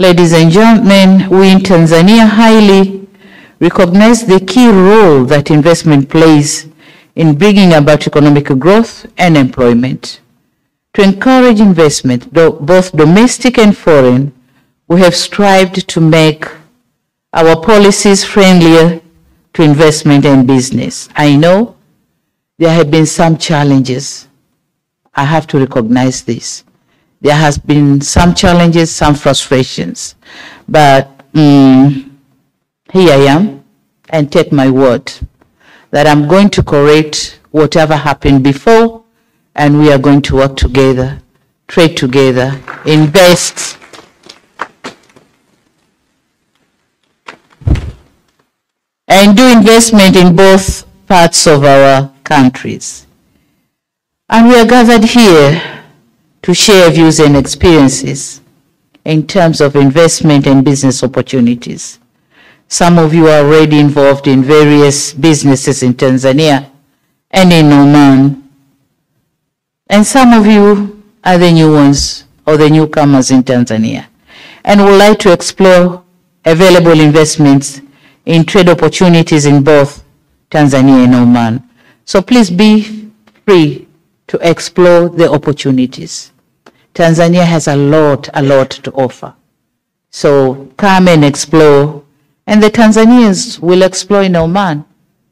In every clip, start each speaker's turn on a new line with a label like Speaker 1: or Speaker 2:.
Speaker 1: Ladies and gentlemen, we in Tanzania highly recognize the key role that investment plays in bringing about economic growth and employment. To encourage investment, both domestic and foreign, we have strived to make our policies friendlier to investment and business. I know there have been some challenges. I have to recognize this. There has been some challenges, some frustrations, but here I am, and take my word that I'm going to correct whatever happened before, and we are going to work together, trade together, invest, and do investment in both parts of our countries. And we are gathered here to share views and experiences in terms of investment and business opportunities. Some of you are already involved in various businesses in Tanzania and in Oman. And some of you are the new ones or the newcomers in Tanzania and would like to explore available investments in trade opportunities in both Tanzania and Oman. So please be free to explore the opportunities. Tanzania has a lot to offer. So come and explore, and the Tanzanians will explore in Oman.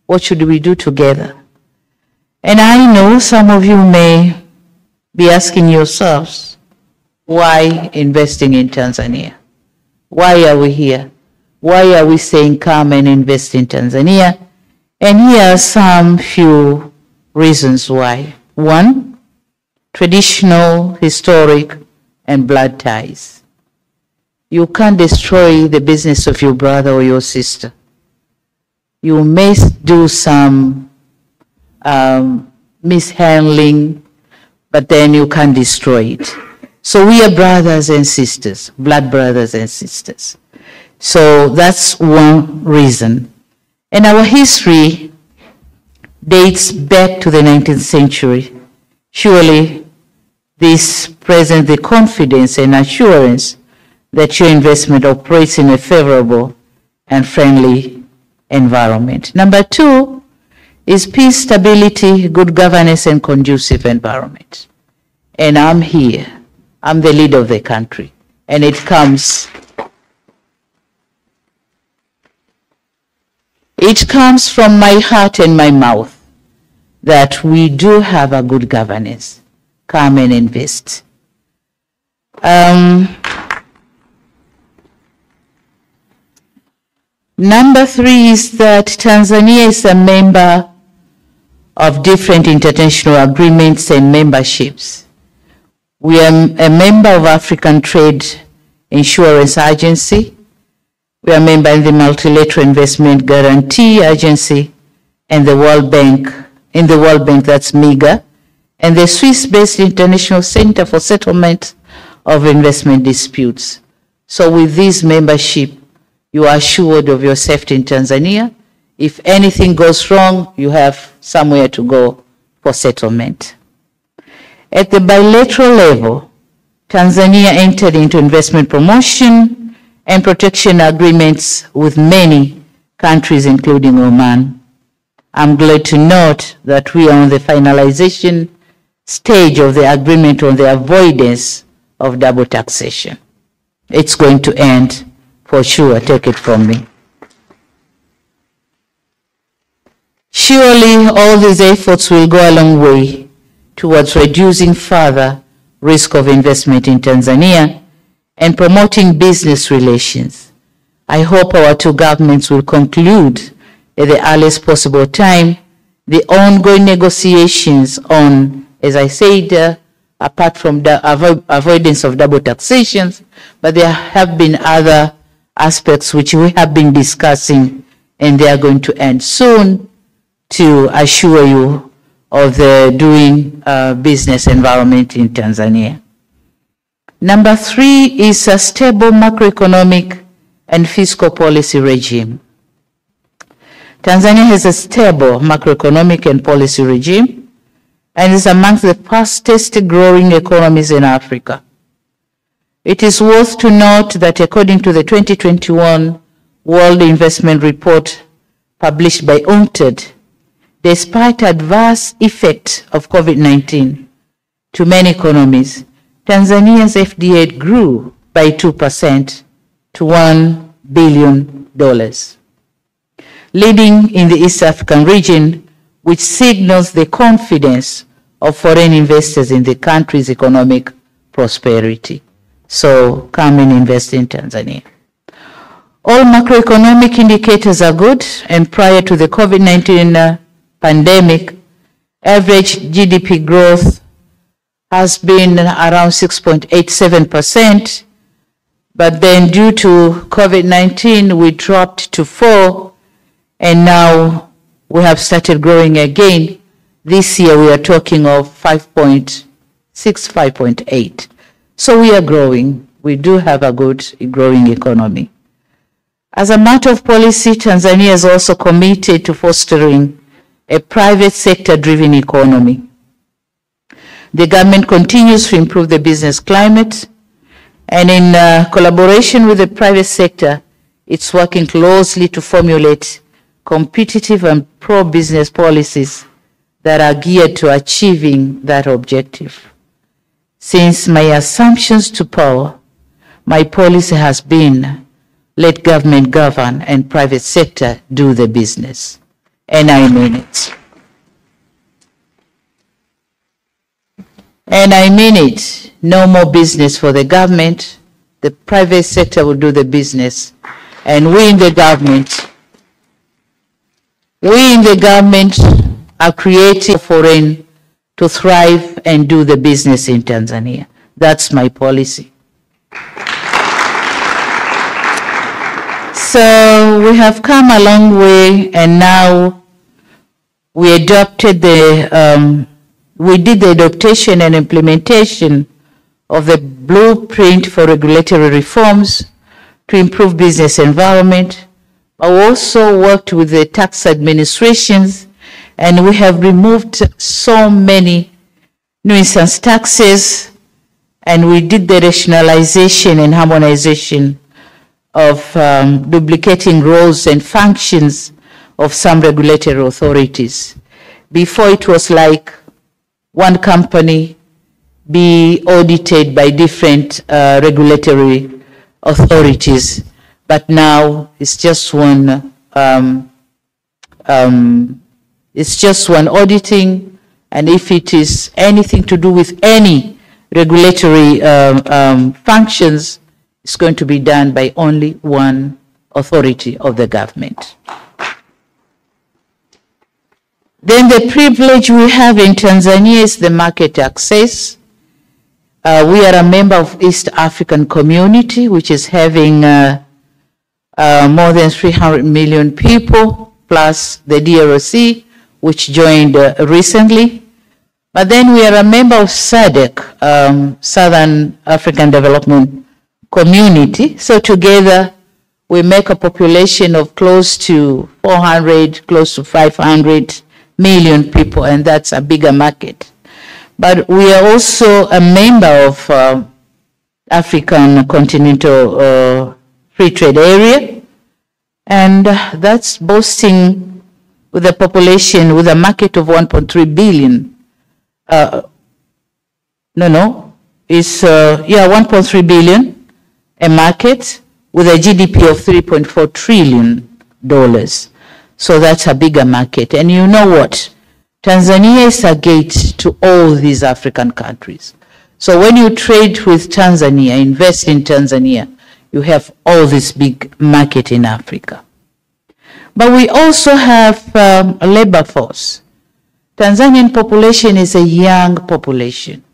Speaker 1: What should we do together? And I know some of you may be asking yourselves, why investing in Tanzania? Why are we here? Why are we saying come and invest in Tanzania? And here are some few reasons why. One, traditional, historic, and blood ties. You can't destroy the business of your brother or your sister. You may do some mishandling, but then you can't destroy it. So we are brothers and sisters, blood brothers and sisters. So that's one reason. And our history dates back to the 19th century. Surely this presents the confidence and assurance that your investment operates in a favorable and friendly environment. Number two is peace, stability, good governance, and conducive environment. And I'm here. I'm the leader of the country. And it comes from my heart and my mouth that we do have a good governance. Come and invest. Number three is that Tanzania is a member of different international agreements and memberships. We are a member of African Trade Insurance Agency. We are a member in the Multilateral Investment Guarantee Agency and the World Bank. In the World Bank, that's MIGA, and the Swiss-based International Center for Settlement of Investment Disputes. So with this membership, you are assured of your safety in Tanzania. If anything goes wrong, you have somewhere to go for settlement. At the bilateral level, Tanzania entered into investment promotion and protection agreements with many countries, including Oman. I'm glad to note that we are on the finalization stage of the agreement on the avoidance of double taxation. It's going to end for sure, take it from me. Surely all these efforts will go a long way towards reducing further risk of investment in Tanzania and promoting business relations. I hope our two governments will conclude at the earliest possible time the ongoing negotiations on, as I said, apart from the avoidance of double taxations, but there have been other aspects which we have been discussing, and they are going to end soon, to assure you of the doing business environment in Tanzania. Number three is a stable macroeconomic and fiscal policy regime. Tanzania has a stable macroeconomic and policy regime and is amongst the fastest growing economies in Africa. It is worth to note that according to the 2021 World Investment Report published by UNCTAD, despite adverse effects of COVID-19 to many economies, Tanzania's FDI grew by 2% to $1 billion, leading in the East African region, which signals the confidence of foreign investors in the country's economic prosperity. So come and invest in Tanzania. All macroeconomic indicators are good, and prior to the COVID-19 pandemic, average GDP growth has been around 6.87%, but then due to COVID-19, we dropped to 4%, and now we have started growing again. This year we are talking of 5.6, 5.8. So we are growing. We do have a good growing economy. As a matter of policy, Tanzania is also committed to fostering a private sector-driven economy. The government continues to improve the business climate, and in collaboration with the private sector, it's working closely to formulate competitive and pro-business policies that are geared to achieving that objective. Since my assumptions to power, my policy has been let government govern and private sector do the business. And I mean it. And I mean it. No more business for the government. The private sector will do the business. And we in the government are creating foreign to thrive and do the business in Tanzania. That's my policy. So we have come a long way, and now we adopted we did the adaptation and implementation of the blueprint for regulatory reforms to improve business environment. I also worked with the tax administrations, and we have removed so many nuisance taxes, and we did the rationalization and harmonization of duplicating roles and functions of some regulatory authorities. Before, it was like one company be audited by different regulatory authorities, but now it's just one. It's just one auditing, and if it is anything to do with any regulatory functions, it's going to be done by only one authority of the government. Then the privilege we have in Tanzania is the market access. We are a member of East African Community, which is having more than 300 million people, plus the DRC, which joined recently. But then we are a member of SADC, Southern African Development Community. So together we make a population of close to 400, close to 500 million people, and that's a bigger market. But we are also a member of African Continental Free Trade Area, and that's boasting with a population with a market of 1.3 billion. It's 1.3 billion, a market with a GDP of $3.4 trillion. So that's a bigger market. And you know what? Tanzania is a gate to all these African countries. So when you trade with Tanzania, invest in Tanzania, you have all this big market in Africa. But we also have a labor force. Tanzanian population is a young population.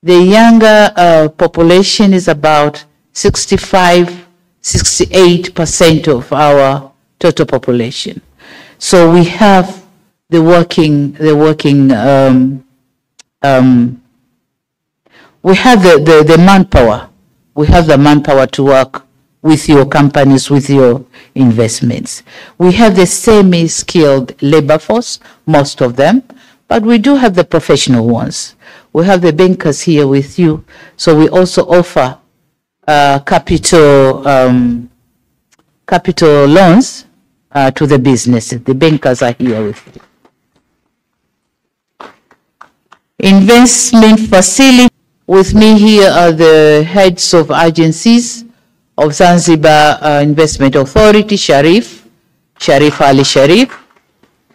Speaker 1: The younger population is about 68% of our total population. So we have the working we have the manpower. We have the manpower to work with your companies, with your investments. We have the semi-skilled labor force, most of them, but we do have the professional ones. We have the bankers here with you, so we also offer capital loans to the businesses. The bankers are here with you. Investment facility. With me here are the heads of agencies of Zanzibar Investment Authority, Sharif Ali Sharif.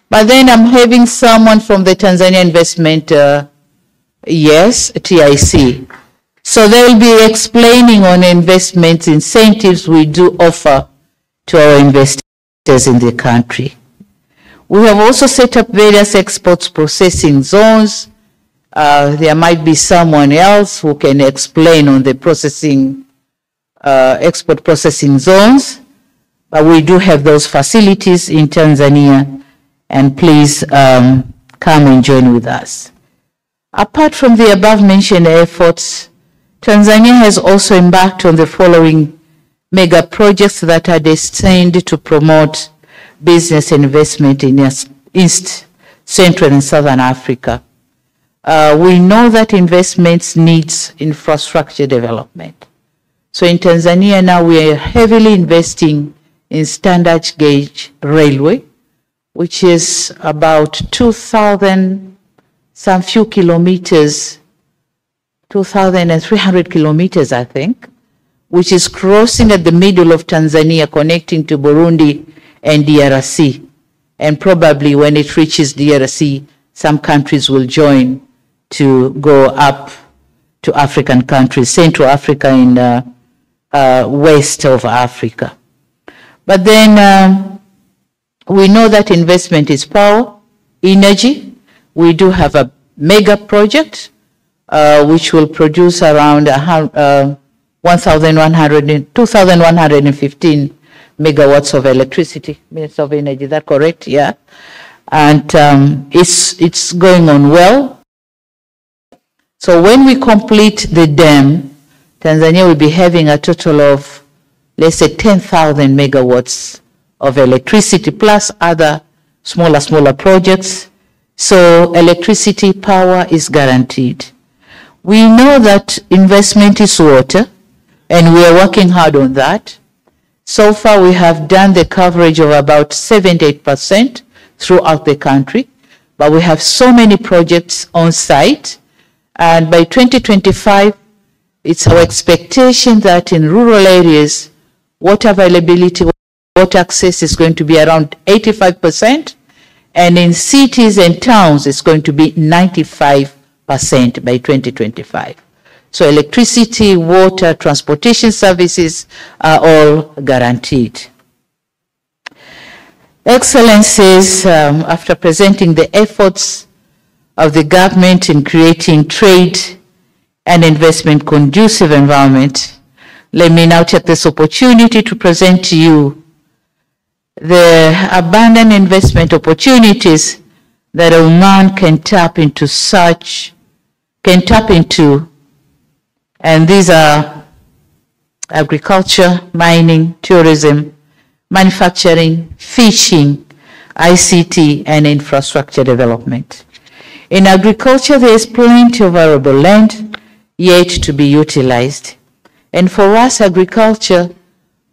Speaker 1: But then I'm having someone from the Tanzania Investment, TIC. So they'll be explaining on investment incentives we do offer to our investors in the country. We have also set up various exports processing zones. There might be someone else who can explain on the export processing zones, but we do have those facilities in Tanzania, and please come and join with us. Apart from the above mentioned efforts, Tanzania has also embarked on the following mega projects that are destined to promote business and investment in East, Central, and Southern Africa. We know that investments needs infrastructure development. So in Tanzania now we are heavily investing in standard gauge railway, which is about 2,000 some few kilometers, 2,300 kilometers, I think, which is crossing at the middle of Tanzania, connecting to Burundi and DRC. And probably when it reaches DRC, some countries will join to go up to African countries, Central Africa and west of Africa. But then we know that investment is power, energy. We do have a mega project which will produce around 2,115 megawatts of electricity, minutes of energy. Is that correct? Yeah. And it's going on well. So when we complete the dam, Tanzania will be having a total of, let's say, 10,000 megawatts of electricity, plus other smaller projects. So electricity power is guaranteed. We know that investment is water, and we are working hard on that. So far, we have done the coverage of about 78% throughout the country, but we have so many projects on site. And by 2025, it's our expectation that in rural areas, water availability, water access is going to be around 85%. And in cities and towns, it's going to be 95% by 2025. So electricity, water, transportation services are all guaranteed. Excellencies, after presenting the efforts of the government in creating trade and investment conducive environment, let me now take this opportunity to present to you the abundant investment opportunities that Oman can tap into, and these are agriculture, mining, tourism, manufacturing, fishing, ICT, and infrastructure development. In agriculture, there is plenty of arable land yet to be utilized. And for us, agriculture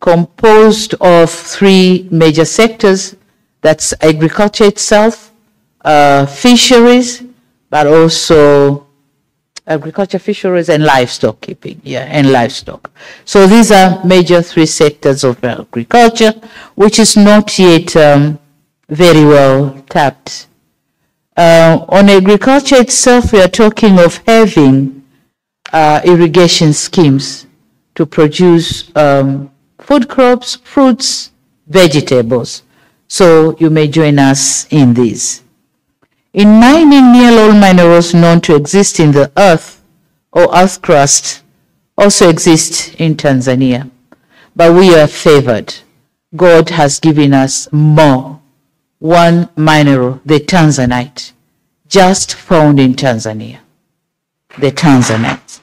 Speaker 1: composed of three major sectors. That's agriculture itself, fisheries, but also agriculture, fisheries, and livestock keeping, and livestock. So these are major three sectors of agriculture, which is not yet very well tapped. On agriculture itself, we are talking of having irrigation schemes to produce food crops, fruits, vegetables. So you may join us in this. In mining, nearly all minerals known to exist in the earth or earth crust also exist in Tanzania. But we are favored. God has given us more. One mineral, the Tanzanite, just found in Tanzania. The Tanzanite.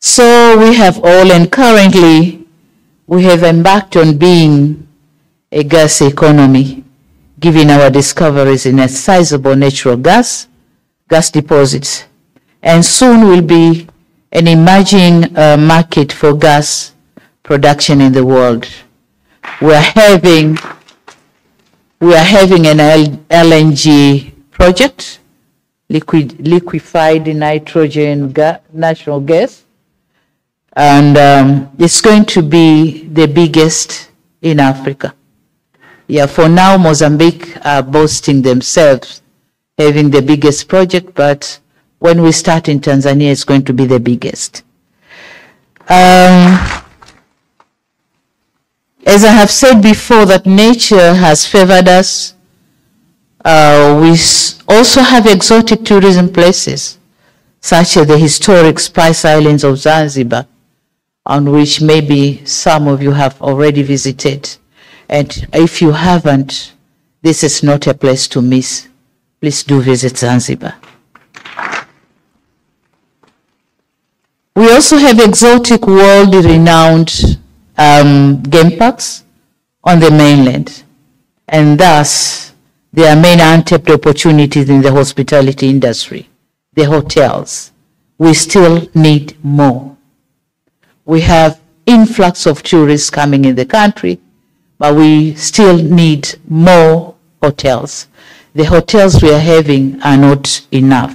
Speaker 1: So we have all, and currently we have embarked on being a gas economy, given our discoveries in a sizable natural gas deposits, and soon we'll be an emerging market for gas production in the world. We are having an LNG project, liquefied nitrogen natural gas, and it's going to be the biggest in Africa. Yeah, for now, Mozambique are boasting themselves having the biggest project, but when we start in Tanzania, it's going to be the biggest. As I have said before, that nature has favored us. We also have exotic tourism places, such as the historic Spice Islands of Zanzibar, on which maybe some of you have already visited. And if you haven't, this is not a place to miss. Please do visit Zanzibar. We also have exotic world-renowned game parks on the mainland, and thus there are many untapped opportunities in the hospitality industry, the hotels. We still need more. We have influx of tourists coming in the country, but we still need more hotels. The hotels we are having are not enough.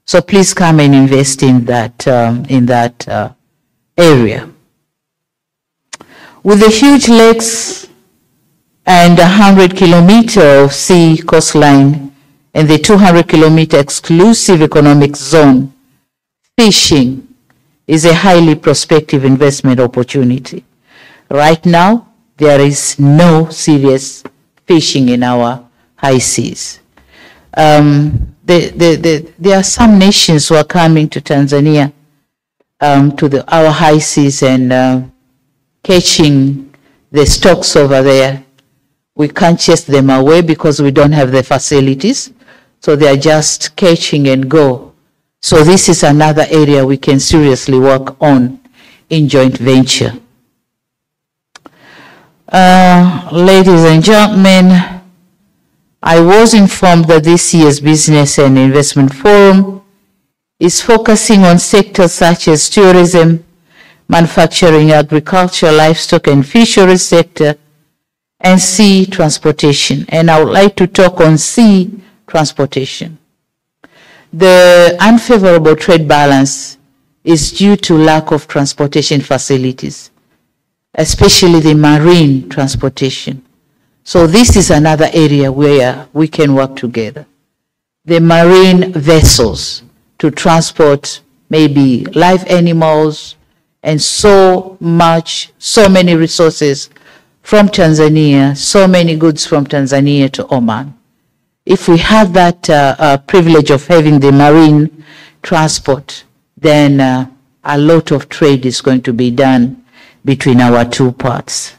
Speaker 1: So please come and invest in that area. With the huge lakes and 100-kilometer of sea coastline and the 200-kilometer exclusive economic zone, fishing is a highly prospective investment opportunity. Right now, there is no serious fishing in our high seas. There are some nations who are coming to Tanzania, to our high seas, and catching the stocks over there. We can't chase them away because we don't have the facilities. So they are just catching and go. So this is another area we can seriously work on in joint venture. Ladies and gentlemen, I was informed that this year's Business and Investment Forum is focusing on sectors such as tourism, manufacturing, agriculture, livestock and fisheries sector, and sea transportation. And I would like to talk on sea transportation. The unfavorable trade balance is due to lack of transportation facilities, especially the marine transportation. So this is another area where we can work together. The marine vessels to transport maybe live animals and so many resources from Tanzania, so many goods from Tanzania to Oman. If we have that privilege of having the marine transport, then a lot of trade is going to be done between our two parts.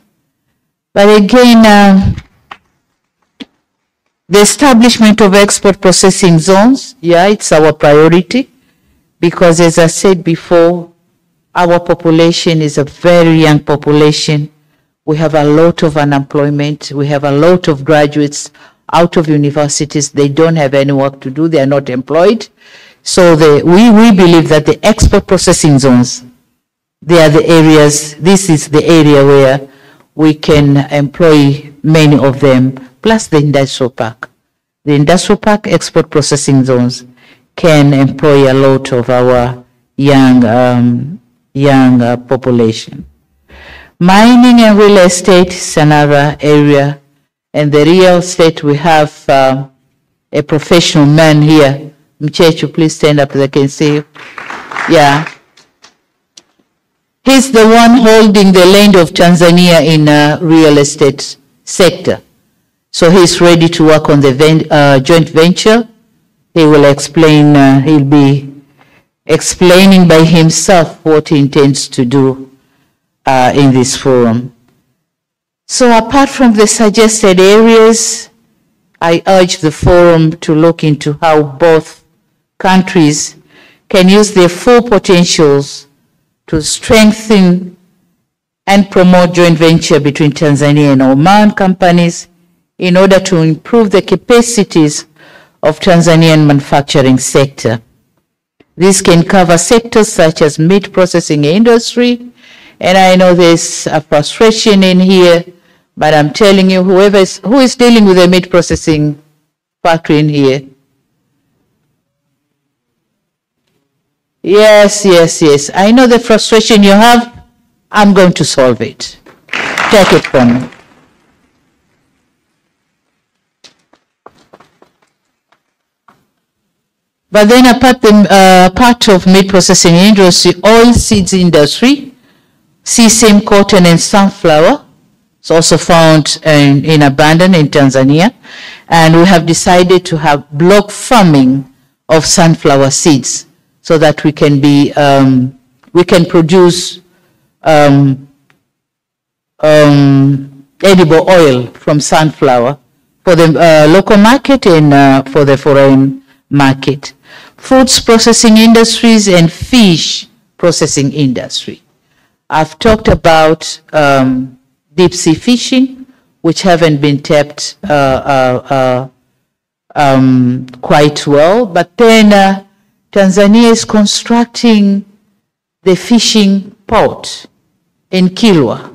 Speaker 1: But again, the establishment of export processing zones, yeah, it's our priority, because as I said before, our population is a very young population. We have a lot of unemployment. We have a lot of graduates out of universities. They don't have any work to do. They are not employed. So we believe that the export processing zones, they are the areas, this is the area where we can employ many of them, plus the industrial park. The industrial park export processing zones can employ a lot of our young population. Mining and real estate is another area. And the real estate, we have a professional man here. Mchechu, please stand up so I can see you. Yeah. He's the one holding the land of Tanzania in real estate sector. So he's ready to work on the joint venture. He will explain, he'll be explaining by himself what he intends to do in this forum. So apart from the suggested areas, I urge the forum to look into how both countries can use their full potentials to strengthen and promote joint venture between Tanzania and Oman companies in order to improve the capacities of Tanzanian manufacturing sector. This can cover sectors such as meat processing industry, and I know there's a frustration in here, but I'm telling you, who is dealing with a meat processing factory in here? Yes, yes, yes. I know the frustration you have. I'm going to solve it. Take it from me. But then part of meat processing industry, oil seeds industry, sesame, cotton, and sunflower is also found in abundance in Tanzania. And we have decided to have block farming of sunflower seeds so that we can produce edible oil from sunflower for the local market and for the foreign market. Foods processing industries and fish processing industry. I've talked about deep sea fishing, which haven't been tapped quite well, but then Tanzania is constructing the fishing port in Kilwa,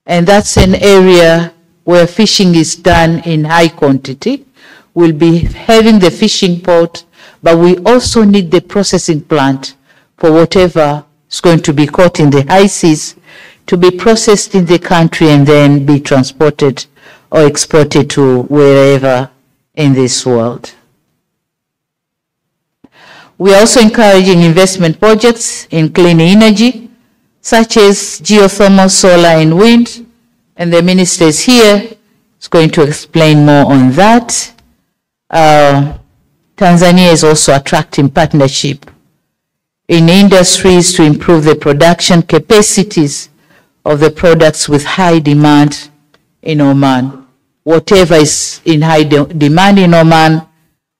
Speaker 1: and that's an area where fishing is done in high quantity. We'll be having the fishing port, but we also need the processing plant for whatever is going to be caught in the high seas to be processed in the country and then be transported or exported to wherever in this world. We are also encouraging investment projects in clean energy, such as geothermal, solar, and wind, and the minister is here. Is going to explain more on that. Tanzania is also attracting partnership in industries to improve the production capacities of the products with high demand in Oman. Whatever is in high demand in Oman,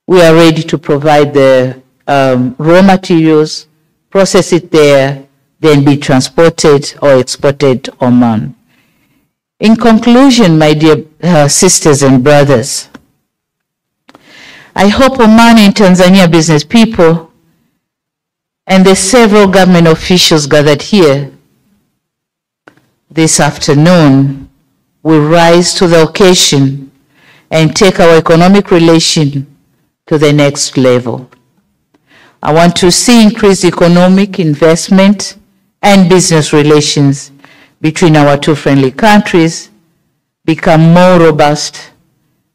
Speaker 1: we are ready to provide the raw materials, process it there, then be transported or exported to Oman. In conclusion, my dear sisters and brothers, I hope Oman and Tanzania business people and the several government officials gathered here this afternoon will rise to the occasion and take our economic relation to the next level. I want to see increased economic investment and business relations between our two friendly countries become more robust,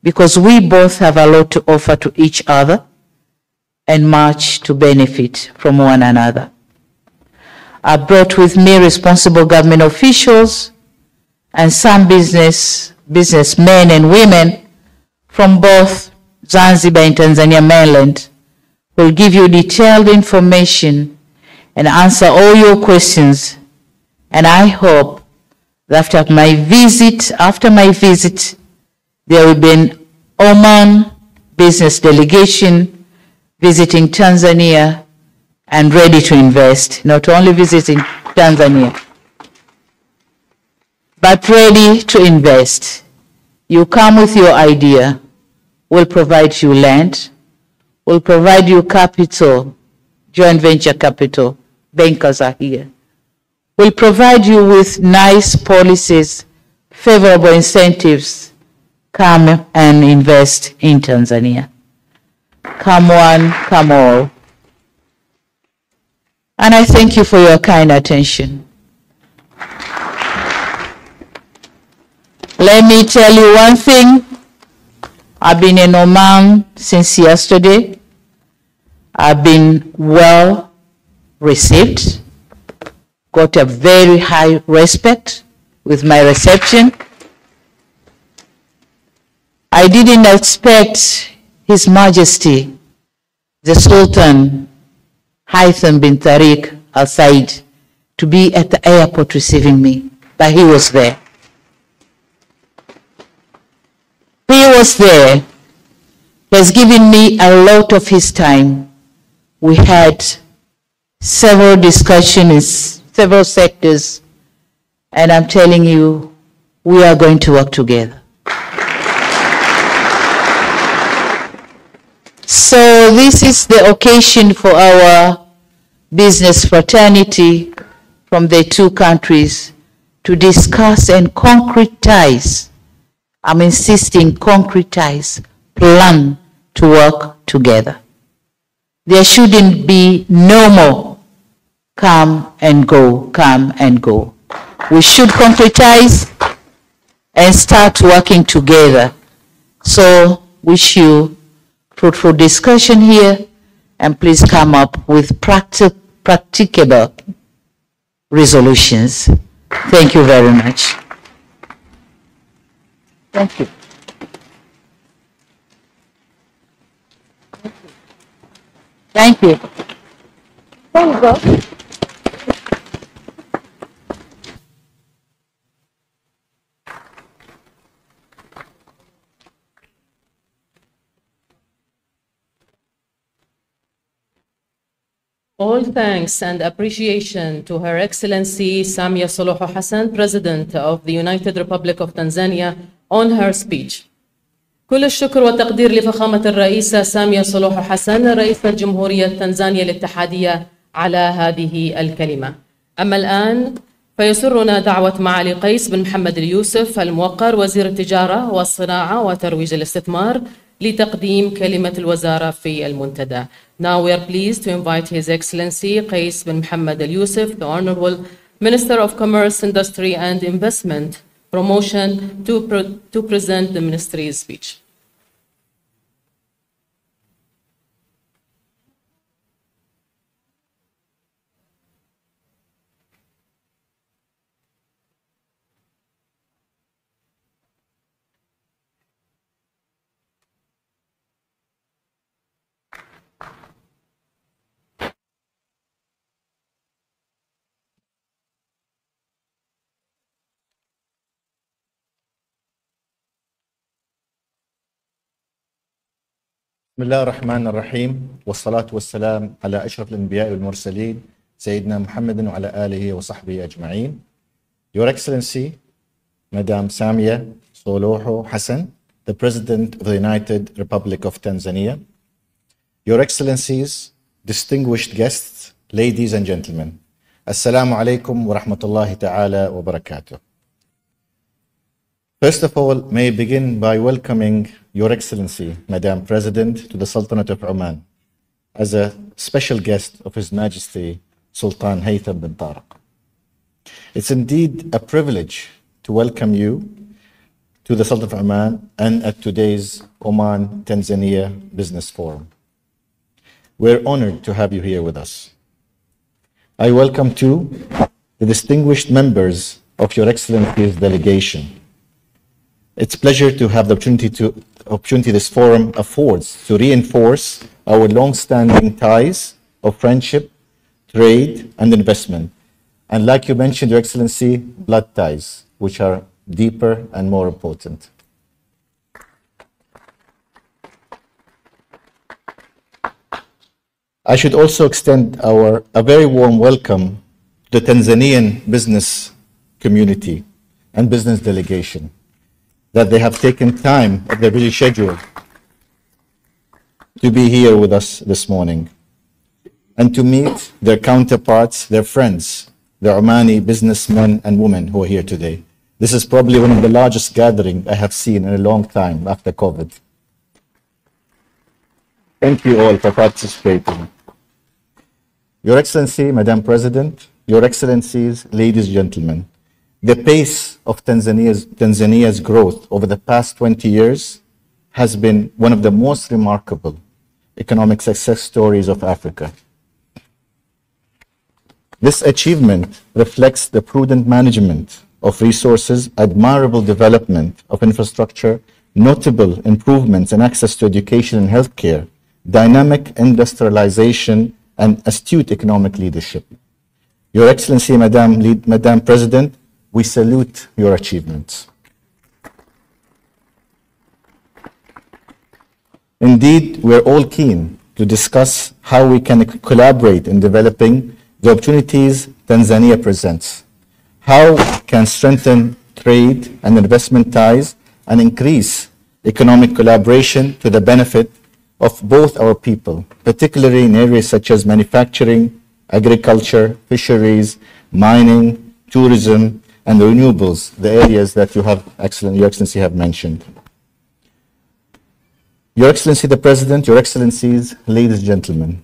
Speaker 1: because we both have a lot to offer to each other and much to benefit from one another. I brought with me responsible government officials and some businessmen and women from both Zanzibar and Tanzania mainland who will give you detailed information and answer all your questions. And I hope that after my visit, there will be an Oman business delegation visiting Tanzania and ready to invest, not only visiting Tanzania, but ready to invest. You come with your idea, we'll provide you land, we'll provide you capital, joint venture capital, bankers are here. We'll provide you with nice policies, favorable incentives. Come and invest in Tanzania. Come one, come all. And I thank you for your kind attention. Let me tell you one thing. I've been in Oman since yesterday. I've been well received. Got a very high respect with my reception. I didn't expect His Majesty, the Sultan Haitham bin Tariq Al Said, to be at the airport receiving me, but he was there. He was there. He has given me a lot of his time. We had several discussions in several sectors, and I'm telling you, we are going to work together. So this is the occasion for our business fraternity from the two countries to discuss and concretize, I'm insisting concretize, plan to work together. There shouldn't be no more come and go, come and go. We should concretize and start working together. So wish you fruitful discussion here, and please come up with practicable resolutions. Thank you very much. Thank you. Thank you. There you go.
Speaker 2: All thanks and appreciation to Her Excellency Samia Suluhu Hassan, President of the United Republic of Tanzania, on her speech. كل الشكر والتقدير لفخامة الرئيسة سامية صلوح حسن رئيسة جمهورية تنزانيا الاتحادية على هذه الكلمة. أما الآن فيسرنا دعوة معالي قيس بن محمد اليوسف الموقر وزير التجارة والصناعة وترويج الاستثمار لتقديم كلمة الوزارة في المنتدى. Now we are pleased to invite His Excellency Qais bin Mohammed Al Yusuf, the Honorable Minister of Commerce, Industry and Investment Promotion, to present the Ministry's speech.
Speaker 3: بسم الله الرحمن الرحيم والصلاة والسلام على أشرف الأنبياء والمرسلين سيدنا محمد وعلى آله وصحبه أجمعين. Your Excellency, Madam Samia Suluhu Hassan, the President of the United Republic of Tanzania, Your Excellencies, distinguished guests, ladies and gentlemen, Assalamu alaikum wa rahmatullahi ta'ala wa barakatuh. First of all, may I begin by welcoming Your Excellency, Madam President, to the Sultanate of Oman as a special guest of His Majesty Sultan Haytham bin Tariq. It's indeed a privilege to welcome you to the Sultanate of Oman and at today's Oman-Tanzania Business Forum. We're honored to have you here with us. I welcome too the distinguished members of Your Excellency's delegation. It's a pleasure to have the opportunity this forum affords to reinforce our long-standing ties of friendship, trade, and investment. And like you mentioned, Your Excellency, blood ties, which are deeper and more important. I should also extend a very warm welcome to the Tanzanian business community and business delegation, that they have taken time of their busy schedule to be here with us this morning and to meet their counterparts, their friends, the Omani businessmen and women who are here today. This is probably one of the largest gatherings I have seen in a long time after COVID. Thank you all for participating. Your Excellency, Madam President, Your Excellencies, ladies and gentlemen, the pace of Tanzania's growth over the past 20 years has been one of the most remarkable economic success stories of Africa. This achievement reflects the prudent management of resources, admirable development of infrastructure, notable improvements in access to education and healthcare, dynamic industrialization, and astute economic leadership. Your Excellency, Madam President, we salute your achievements. Indeed, we're all keen to discuss how we can collaborate in developing the opportunities Tanzania presents, how we can strengthen trade and investment ties and increase economic collaboration to the benefit of both our people, particularly in areas such as manufacturing, agriculture, fisheries, mining, tourism, and renewables, the areas that Your Excellency have mentioned. Your Excellency the President, Your Excellencies, ladies and gentlemen,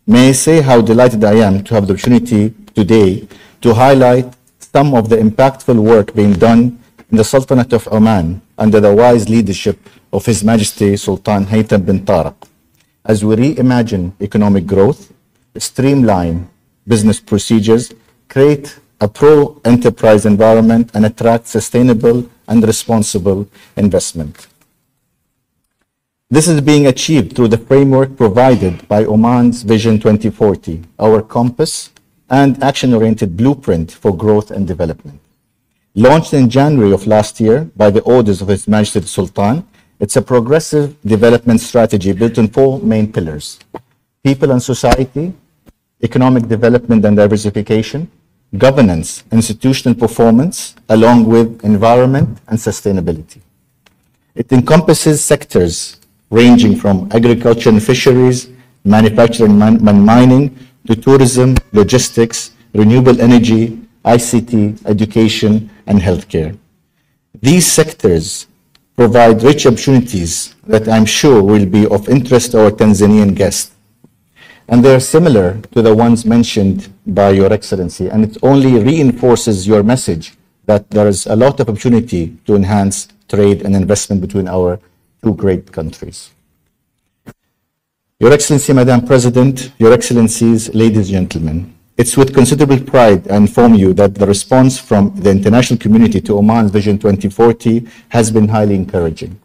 Speaker 3: may I say how delighted I am to have the opportunity today to highlight some of the impactful work being done in the Sultanate of Oman under the wise leadership of His Majesty Sultan Haytham bin Tariq, as we reimagine economic growth, streamline business procedures, create a pro-enterprise environment, and attract sustainable and responsible investment. This is being achieved through the framework provided by Oman's Vision 2040, our compass and action-oriented blueprint for growth and development. Launched in January of last year by the orders of His Majesty the Sultan, it's a progressive development strategy built on four main pillars: people and society, economic development and diversification, governance, institutional performance, along with environment and sustainability. It encompasses sectors ranging from agriculture and fisheries, manufacturing and mining, to tourism, logistics, renewable energy, ICT, education, and healthcare. These sectors provide rich opportunities that I'm sure will be of interest to our Tanzanian guests. And they are similar to the ones mentioned by Your Excellency, and it only reinforces your message that there is a lot of opportunity to enhance trade and investment between our two great countries. Your Excellency, Madam President, Your Excellencies, ladies and gentlemen, it's with considerable pride I inform you that the response from the international community to Oman's Vision 2040 has been highly encouraging.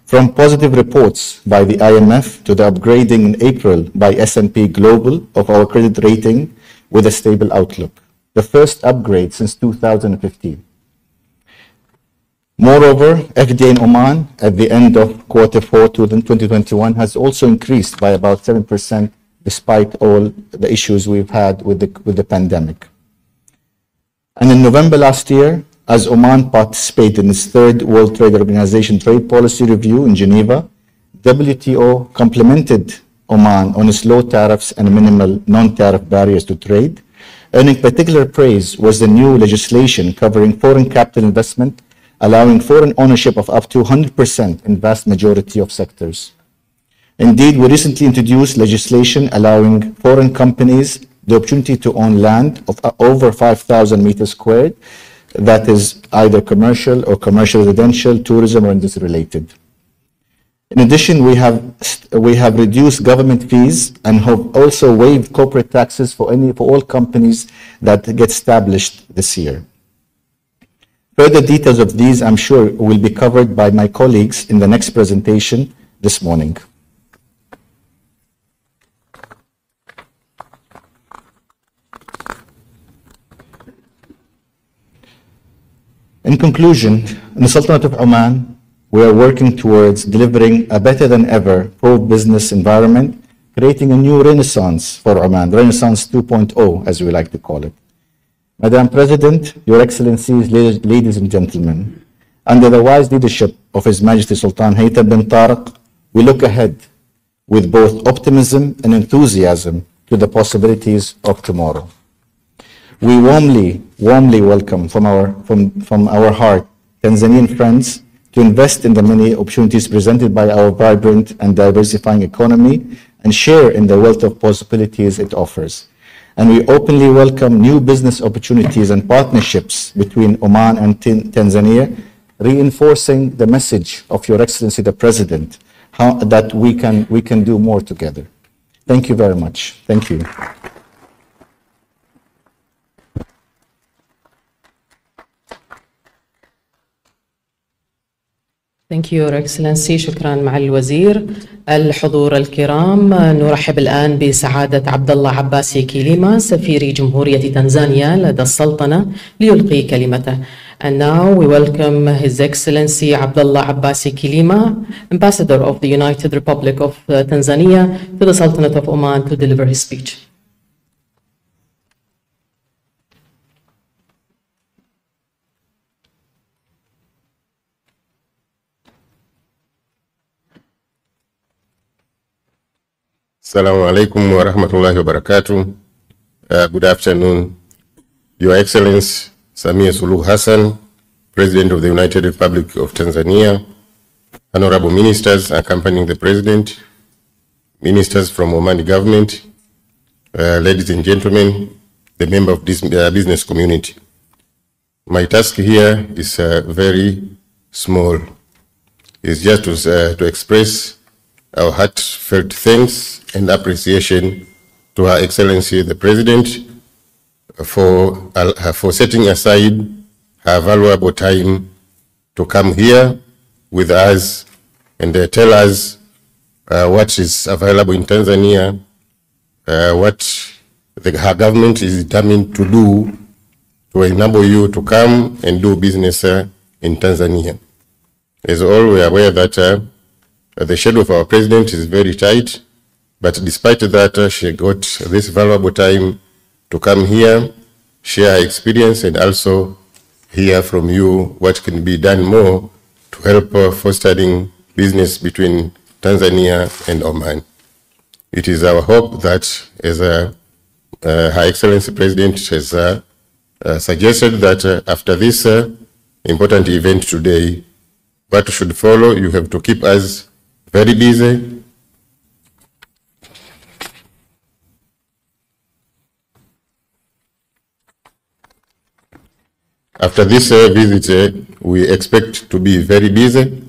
Speaker 3: From positive reports by the IMF to the upgrading in April by S&P Global of our credit rating with a stable outlook, the first upgrade since 2015. Moreover, FDI in Oman at the end of Q4 2021 has also increased by about 7% despite all the issues we've had with the pandemic. And in November last year, as Oman participated in its third World Trade Organization trade policy review in Geneva, WTO complimented Oman on its low tariffs and minimal non-tariff barriers to trade. Earning particular praise was the new legislation covering foreign capital investment, allowing foreign ownership of up to 100% in vast majority of sectors. Indeed, we recently introduced legislation allowing foreign companies the opportunity to own land of over 5,000 meters squared, that is either commercial or commercial residential, tourism, or industry related. In addition, we have reduced government fees and have also waived corporate taxes for all companies that get established this year. Further details of these, I'm sure, will be covered by my colleagues in the next presentation this morning. In conclusion, in the Sultanate of Oman, we are working towards delivering a better than ever pro-business environment, creating a new renaissance for Oman, Renaissance 2.0, as we like to call it. Madam President, Your Excellencies, ladies and gentlemen, under the wise leadership of His Majesty Sultan Haytham bin Tariq, we look ahead with both optimism and enthusiasm to the possibilities of tomorrow. We warmly welcome from our heart Tanzanian friends to invest in the many opportunities presented by our vibrant and diversifying economy and share in the wealth of possibilities it offers. And we openly welcome new business opportunities and partnerships between Oman and Tanzania, reinforcing the message of Your Excellency the President, that we can do more together. Thank you very much. Thank you.
Speaker 2: Thank you, Your Excellency. شكرا معالي الوزير. الحضور الكرام، نرحب الآن بسعادة عبد الله عباسي كيليما سفير جمهورية تنزانيا لدى السلطنة ليلقي كلمته. And now we welcome His Excellency Abdullah Abbasi Kilima, Ambassador of the United Republic of Tanzania to the Sultanate of Oman, to deliver his speech.
Speaker 4: Assalamu alaikum wa rahmatullahi wa barakatuh. Good afternoon. Your Excellency Samia Suluhu Hassan, President of the United Republic of Tanzania, honorable ministers accompanying the President, ministers from Omani government, ladies and gentlemen, the member of this business community. My task here is very small. It's just to express our heartfelt thanks and appreciation to Her Excellency the President for setting aside her valuable time to come here with us and tell us what is available in Tanzania, what her government is determined to do to enable you to come and do business in Tanzania. As all, we are aware that the schedule of our president is very tight, but despite that, she got this valuable time to come here, share her experience, and also hear from you what can be done more to help fostering business between Tanzania and Oman. It is our hope that, as Her Excellency President has suggested, that after this important event today, what should follow, you have to keep us very busy. After this visit, we expect to be very busy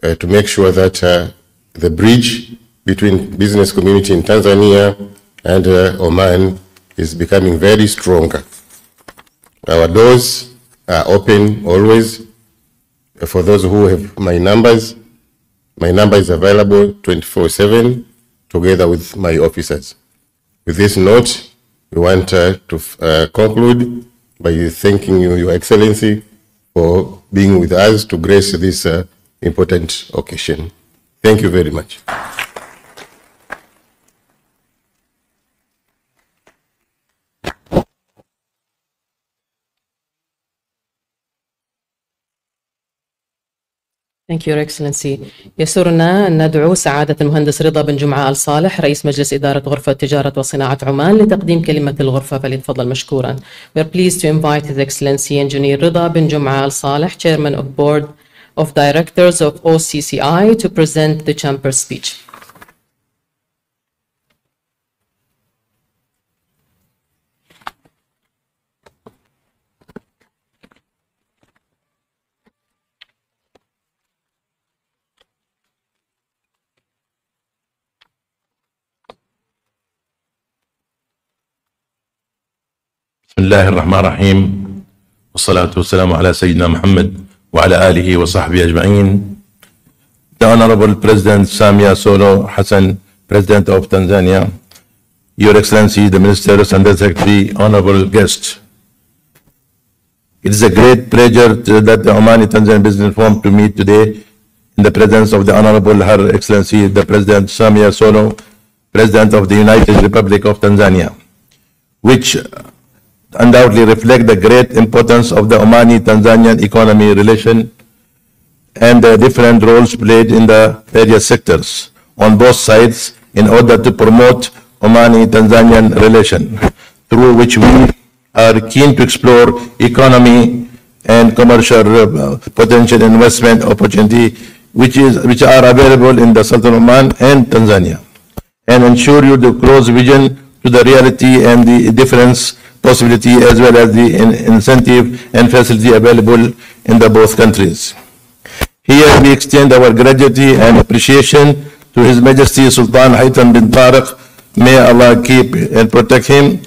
Speaker 4: to make sure that the bridge between business community in Tanzania and Oman is becoming very strong. Our doors are open always. For those who have my numbers, my number is available 24/7 together with my officers. With this note, we want to conclude by thanking you, Your Excellency, for being with us to grace this important occasion. Thank you very much.
Speaker 2: Thank you, Your Excellency. يسرنا أن ندعو سعادة المهندس رضا بن جمعة آل صالح رئيس مجلس إدارة غرفة تجارة وصناعة عمان لتقديم كلمة الغرفة فليتفضل مشكورا. We are pleased to invite His Excellency Engineer Rida bin Jum'a Al Saleh, Chairman of Board of Directors of OCCI, to present the chamber speech.
Speaker 5: بسم الله الرحمن الرحيم والصلاة والسلام على سيدنا محمد وعلى آله وصحبه أجمعين. The Honorable President Samia Suluhu Hassan, President of Tanzania, Your Excellency, the Ministers and the Secretary, honorable guests. It is a great pleasure that the Omani Tanzanian Business Forum to meet today in the presence of the Honorable Her Excellency, the President Samia Suluhu, President of the United Republic of Tanzania, which undoubtedly reflect the great importance of the Omani-Tanzanian economy relation and the different roles played in the various sectors on both sides in order to promote Omani-Tanzanian relation, through which we are keen to explore economy and commercial potential investment opportunity which are available in the Sultan of Oman and Tanzania, and ensure you the close vision to the reality and the difference possibility as well as the incentive and facility available in the both countries. Here we extend our gratitude and appreciation to His Majesty Sultan Haytham bin Tariq. May Allah keep and protect him,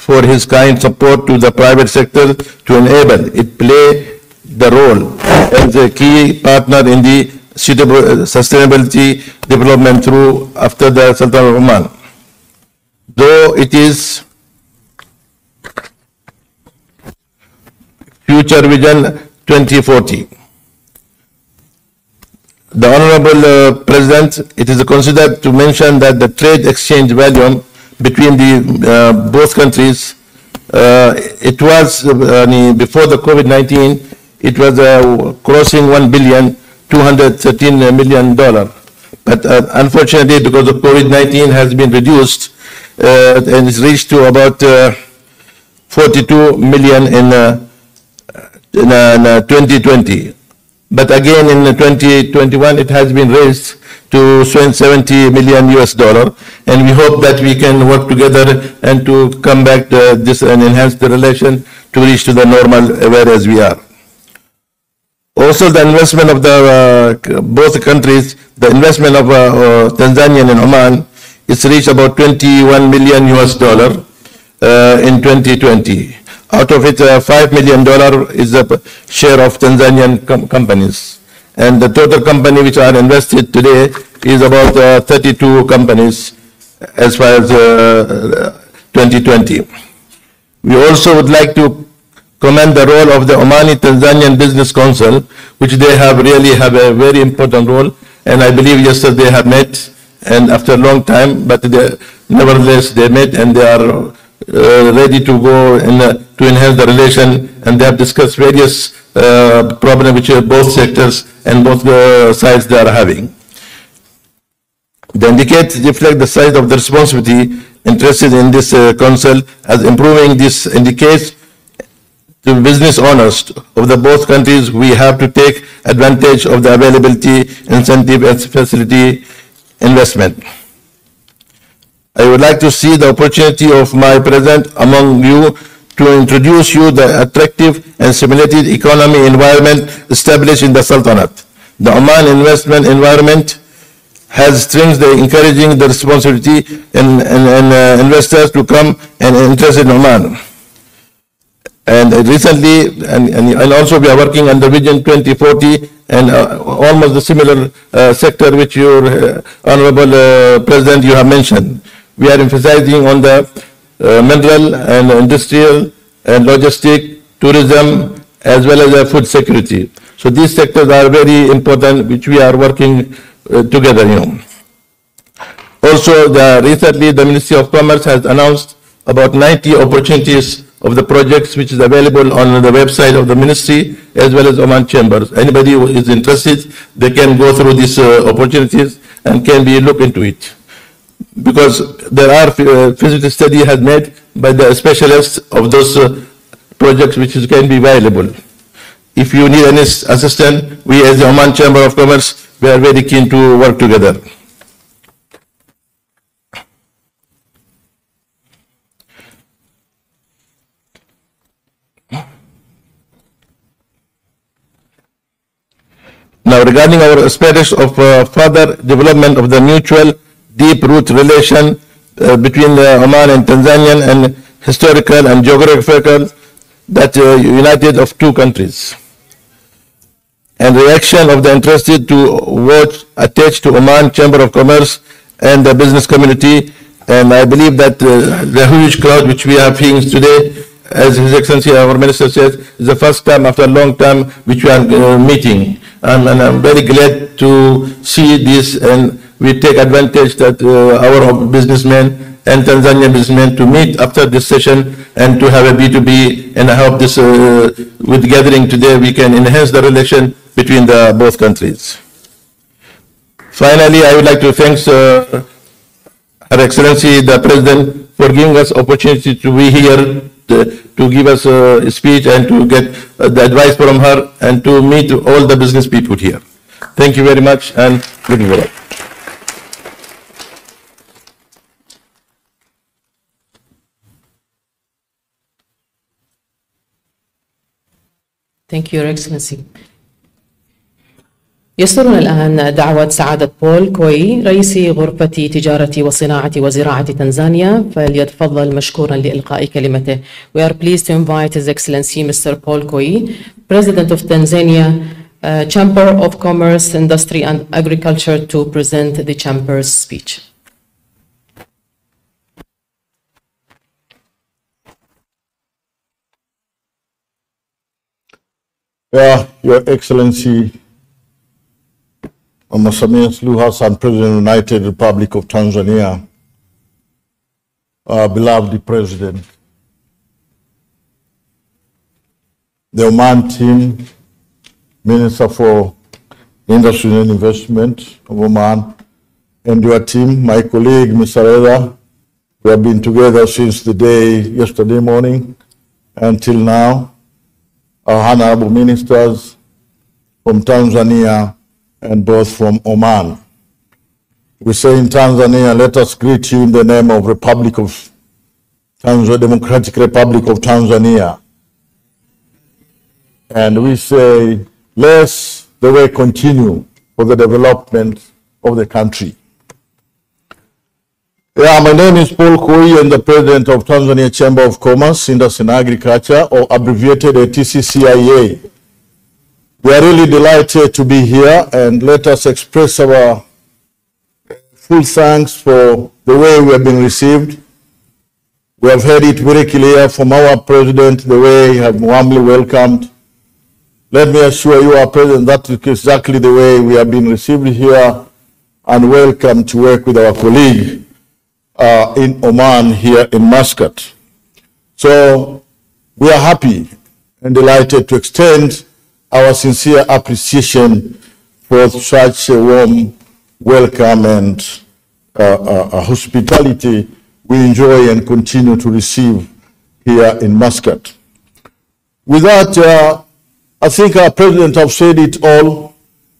Speaker 5: for his kind support to the private sector to enable it play the role as a key partner in the sustainability development through after the Sultan of Oman. Though it is Future Vision 2040. The Honorable President, it is considered to mention that the trade exchange volume between the both countries, it was before the COVID-19, it was crossing $1,213 million, But unfortunately, because of COVID-19 has been reduced and it's reached to about 42 million in 2020. But again, in 2021, it has been raised to 70 million US dollar. And we hope that we can work together and to come back to this and enhance the relation to reach to the normal where as we are. Also, the investment of the both countries, the investment of Tanzania and Oman, it's reached about 21 million US dollar in 2020. Out of it, $5 million is the share of Tanzanian companies. And the total company which are invested today is about 32 companies as far as 2020. We also would like to commend the role of the Omani Tanzanian Business Council, which they have really have a very important role. And I believe yesterday they have met, and after a long time, but nevertheless they met and they are ready to go to enhance the relation, and they have discussed various problems which both sectors and both sides they are having. The indicates reflect the size of the responsibility interested in this council, as improving this indicates to business owners of the both countries we have to take advantage of the availability, incentive and facility investment. I would like to see the opportunity of my presence among you to introduce you the attractive and stimulating economy environment established in the Sultanate. The Oman investment environment has strengthened the encouraging the responsibility and investors to come and interest in Oman. And recently, and also we are working under Vision 2040 and almost the similar sector which your Honorable President you have mentioned. We are emphasizing on the mineral and industrial and logistic, tourism, as well as food security. So these sectors are very important, which we are working together. Also, recently the Ministry of Commerce has announced about 90 opportunities of the projects which is available on the website of the ministry as well as Oman Chambers. Anybody who is interested, they can go through these opportunities and can be look into it. Because there are feasibility study has made by the specialists of those projects which can be available. If you need any assistance, we as the Oman Chamber of Commerce, we are very keen to work together. Now, regarding our aspirations of further development of the mutual deep-root relation between Oman and Tanzania and historical and geographical that united of two countries. And reaction of the interested to vote attached to Oman Chamber of Commerce and the business community. And I believe that the huge crowd which we are seeing today, as His Excellency our Minister says, is the first time after a long time which we are meeting. And I'm very glad to see this, and we take advantage that our businessmen and Tanzanian businessmen to meet after this session and to have a B2B, and I hope this with gathering today we can enhance the relation between the both countries. Finally, I would like to thank Her Excellency the President for giving us opportunity to be here to give us a speech and to get the advice from her and to meet all the business people here. Thank you very much and good luck.
Speaker 2: Thank you, Your Excellency. يسرنا الآن دعوة سعادة بول كوي رئيس غرفة تجارة وصناعة وزراعة تنزانيا فليتفضل مشكورا لإلقاء كلمته. We are pleased to invite His Excellency Mr. Paul Koi, President of Tanzania Chamber of Commerce, Industry and Agriculture, to present the Chamber's speech.
Speaker 6: Your Excellency, Samia Suluhu Hassan, President of the United Republic of Tanzania, beloved President, the Oman team, Minister for Industry and Investment of Oman, and your team, my colleague, Mr. Reza. We have been together since the day yesterday morning until now. Our honorable ministers from Tanzania and both from Oman. We say in Tanzania, let us greet you in the name of Republic of Tanzania, Democratic Republic of Tanzania. And we say, let the way continue for the development of the country. Yeah, my name is Paul Koi, and the president of Tanzania Chamber of Commerce, Industry and Agriculture, or abbreviated TCCIA. We are really delighted to be here, and let us express our full thanks for the way we have been received. We have heard it very clear from our president, the way he has warmly welcomed. Let me assure you, our president, that is exactly the way we have been received here and welcome to work with our colleague in Oman here in Muscat. So we are happy and delighted to extend our sincere appreciation for such a warm welcome and hospitality we enjoy and continue to receive here in Muscat. With that, I think our president have said it all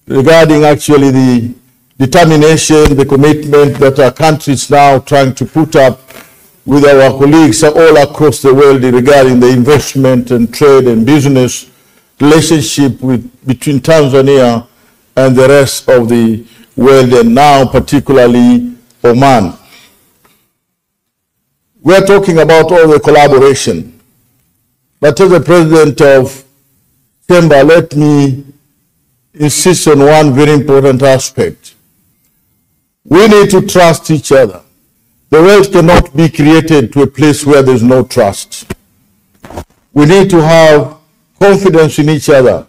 Speaker 6: regarding actually the determination, the commitment that our country is now trying to put up with our colleagues all across the world regarding the investment and trade and business relationship between Tanzania and the rest of the world, and now particularly Oman. We are talking about all the collaboration. But as the president of Chamber, let me insist on one very important aspect. We need to trust each other. The world cannot be created to a place where there's no trust. We need to have confidence in each other,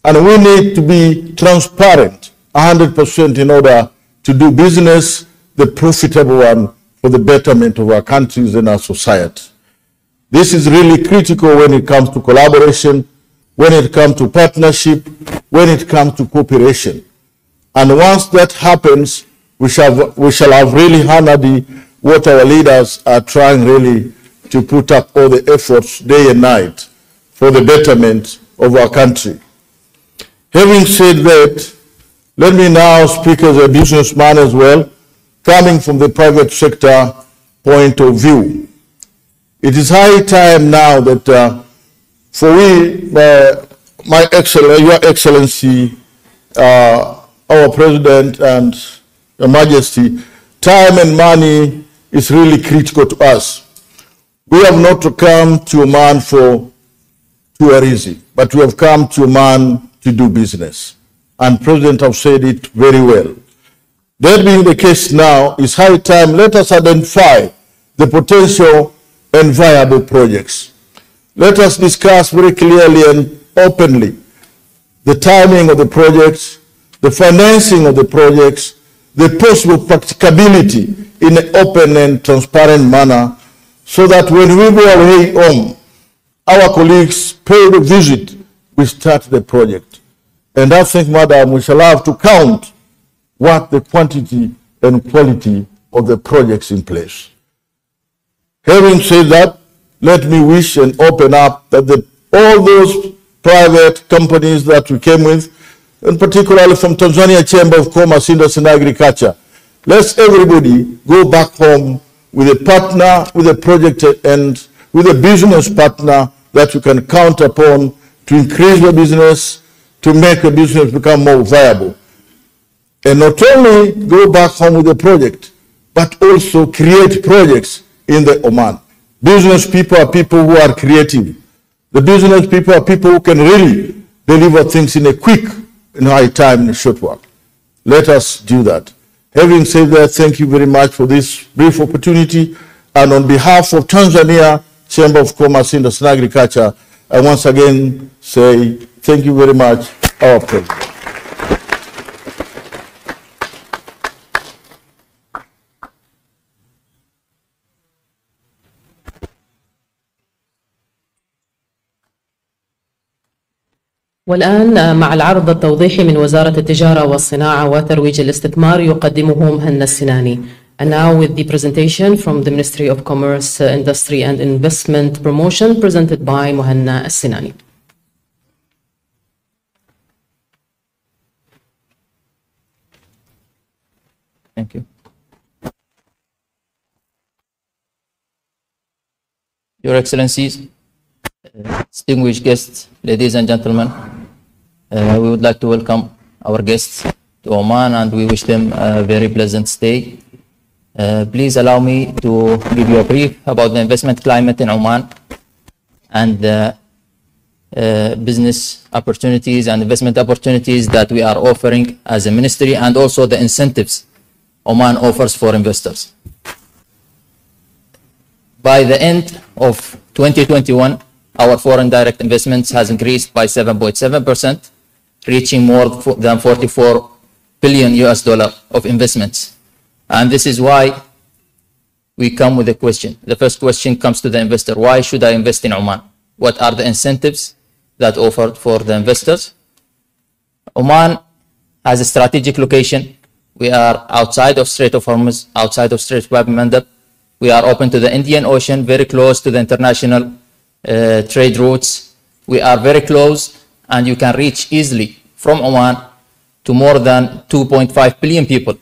Speaker 6: and we need to be transparent 100% in order to do business, the profitable one, for the betterment of our countries and our society. This is really critical when it comes to collaboration, when it comes to partnership, when it comes to cooperation. And once that happens, we shall have really honored what our leaders are trying really to put up all the efforts day and night for the betterment of our country. Having said that, let me now speak as a businessman as well, coming from the private sector point of view. It is high time now that for we, Your Excellency, our President and Your Majesty, time and money is really critical to us. We have not come to Oman for tourism, but we have come to Oman to do business. And President have said it very well. That being the case now, it's high time let us identify the potential and viable projects. Let us discuss very clearly and openly the timing of the projects, the financing of the projects, the possible practicability in an open and transparent manner, so that when we go away home, our colleagues pay the visit, we start the project. And I think, Madam, we shall have to count what the quantity and quality of the projects in place. Having said that, let me wish and open up that all those private companies that we came with, and particularly from Tanzania Chamber of Commerce, Industry and Agriculture, let's everybody go back home with a partner, with a project, and with a business partner that you can count upon to increase the business, to make the business become more viable. And not only go back home with a project, but also create projects in the Oman. Business people are people who are creative. The business people are people who can really deliver things in a quick and high time in a short while. Let us do that. Having said that, thank you very much for this brief opportunity. And on behalf of Tanzania Chamber of Commerce, Industry and Agriculture, I once again say thank you very much, our President.
Speaker 2: والآن مع العرض التوضيحي من وزارة التجارة والصناعة وترويج الاستثمار يقدمه مهنا السناني. And now with the presentation from the Ministry of Commerce, Industry and Investment Promotion presented by Muhanna Al-Sinani.
Speaker 7: Thank you. Your Excellencies, distinguished guests, ladies and gentlemen, we would like to welcome our guests to Oman and we wish them a very pleasant stay. Please allow me to give you a brief about the investment climate in Oman and the business opportunities and investment opportunities that we are offering as a ministry, and also the incentives Oman offers for investors. By the end of 2021, our foreign direct investments has increased by 7.7%, reaching more than $44 billion of investments. And this is why we come with a question. The first question comes to the investor. Why should I invest in Oman? What are the incentives that offered for the investors? Oman has a strategic location. We are outside of Strait of Hormuz, outside of Strait of Bab el-Mandeb. We are open to the Indian Ocean, very close to the international trade routes. We are very close, and you can reach easily from Oman to more than 2.5 billion people.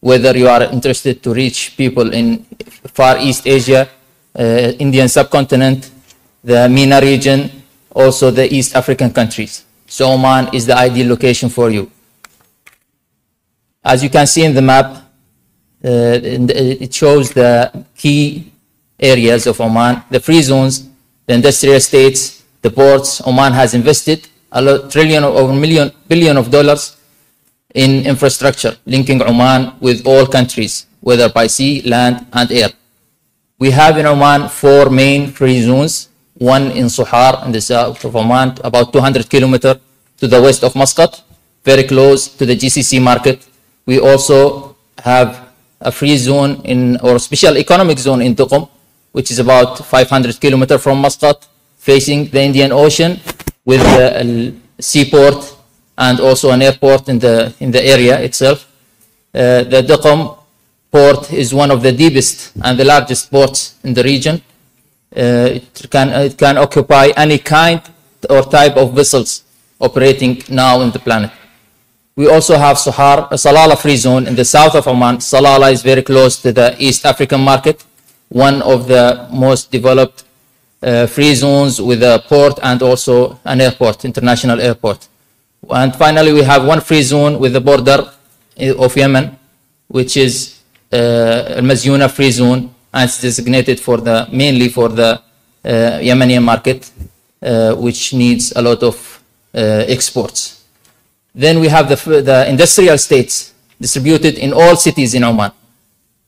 Speaker 7: Whether you are interested to reach people in Far East Asia, Indian subcontinent, the MENA region, also the East African countries. So Oman is the ideal location for you. As you can see in the map, it shows the key areas of Oman, the free zones, the industrial estates, the ports. Oman has invested billion of dollars in infrastructure, linking Oman with all countries, whether by sea, land, and air. We have in Oman 4 main free zones, one in Suhar in the south of Oman, about 200 kilometers to the west of Muscat, very close to the GCC market. We also have a free zone or special economic zone in Duqm, which is about 500 kilometers from Muscat, facing the Indian Ocean with a seaport and also an airport in the area itself. The Duqm port is one of the deepest and the largest ports in the region. It can occupy any kind or type of vessels operating now in the planet. We also have Suhar, a Salalah free zone in the south of Oman. Salalah is very close to the East African market, one of the most developed free zones with a port and also an airport, international airport. And finally, we have one free zone with the border of Yemen, which is Al-Mazyuna free zone, and it's designated mainly for the Yemeni market, which needs a lot of exports. Then we have the industrial estates distributed in all cities in Oman.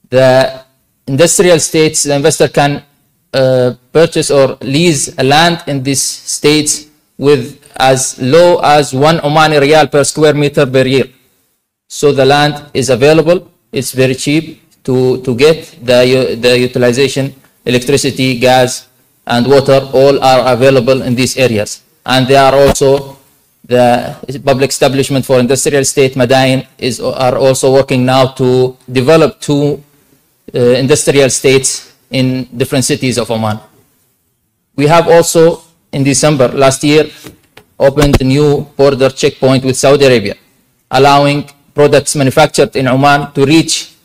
Speaker 7: The industrial estates, the investor can purchase or lease a land in these states with as low as 1 Omani Riyal per square meter per year. So the land is available. It's very cheap to get. The utilization, electricity, gas, and water, all are available in these areas. And they are also, the public establishment for industrial estate, Madain, are also working now to develop 2 industrial estates in different cities of Oman. We have also, in December last year, opened a new border checkpoint with Saudi Arabia, allowing products manufactured in Oman to reach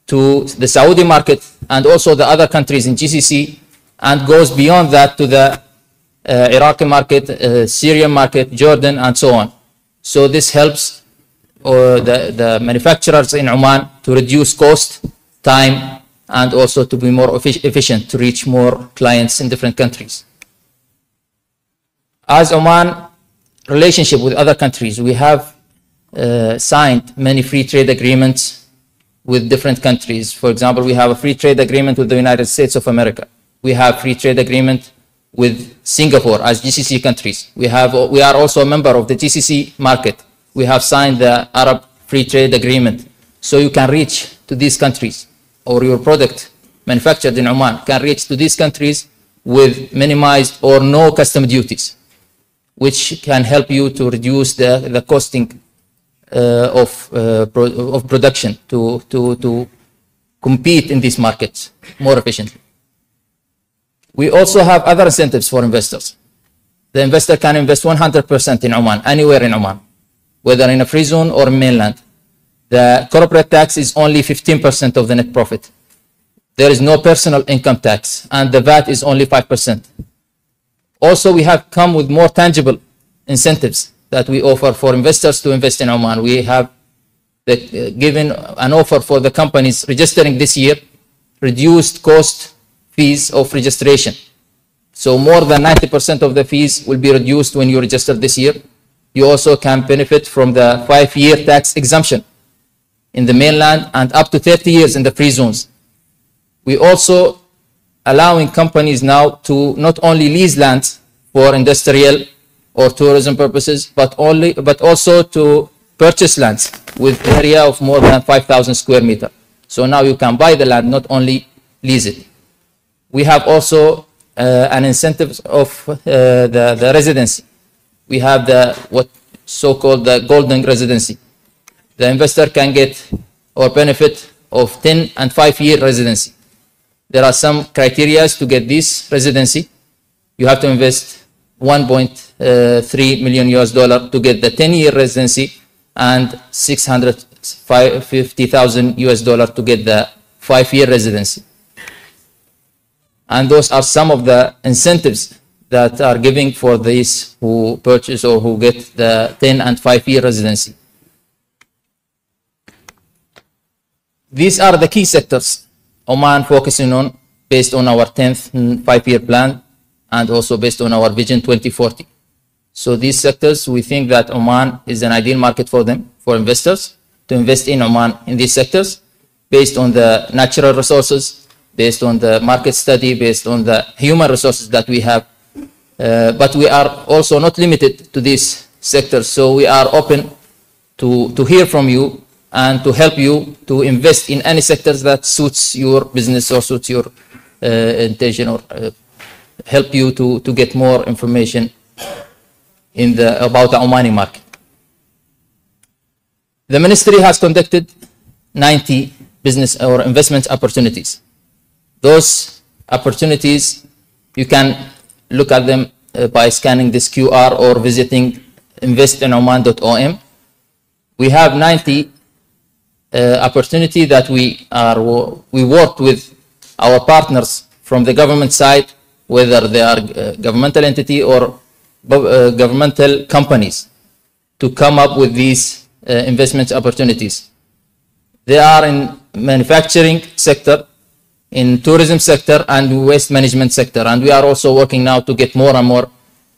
Speaker 7: to the Saudi market and also the other countries in GCC, and goes beyond that to the Iraqi market, Syrian market, Jordan, and so on. So this helps the manufacturers in Oman to reduce cost, time, and also to be more efficient to reach more clients in different countries. As Oman relationship with other countries, we have signed many free trade agreements with different countries. For example, we have a free trade agreement with the United States of America. We have free trade agreement with Singapore as GCC countries. We are also a member of the GCC market. We have signed the Arab Free Trade Agreement. So you can reach to these countries, or your product manufactured in Oman can reach to these countries with minimized or no custom duties. which can help you to reduce the costing of production to compete in these markets more efficiently. We also have other incentives for investors. The investor can invest 100% in Oman, anywhere in Oman, whether in a free zone or mainland. The corporate tax is only 15% of the net profit. There is no personal income tax, and the VAT is only 5%. Also, we have come with more tangible incentives that we offer for investors to invest in Oman. We have given an offer for the companies registering this year, reduced cost fees of registration. So more than 90% of the fees will be reduced when you register this year. You also can benefit from the 5-year tax exemption in the mainland and up to 30 years in the free zones. We also allowing companies now to not only lease lands for industrial or tourism purposes, but also to purchase lands with area of more than 5,000 square meters. So now you can buy the land, not only lease it. We have also an incentive of the residency. We have the what so-called the golden residency. The investor can get or benefit of 10 and 5-year residency. There are some criteria to get this residency. You have to invest $1.3 million to get the 10-year residency and $650,000 to get the 5-year residency. And those are some of the incentives that are giving for these who purchase or who get the 10 and 5-year residency. These are the key sectors Oman focusing on based on our 10th 5-year plan and also based on our Vision 2040. So these sectors, we think that Oman is an ideal market for them, for investors, to invest in Oman in these sectors based on the natural resources, based on the market study, based on the human resources that we have. But we are also not limited to these sectors. So we are open to hear from you and to help you to invest in any sectors that suits your business or suits your intention, or help you to get more information about the Omani market. The ministry has conducted 90 business or investment opportunities. Those opportunities, you can look at them by scanning this QR or visiting investinoman.om. We have 90 opportunity that we worked with our partners from the government side, whether they are governmental entity or governmental companies, to come up with these investment opportunities. They are in manufacturing sector, in tourism sector, and waste management sector. And we are also working now to get more and more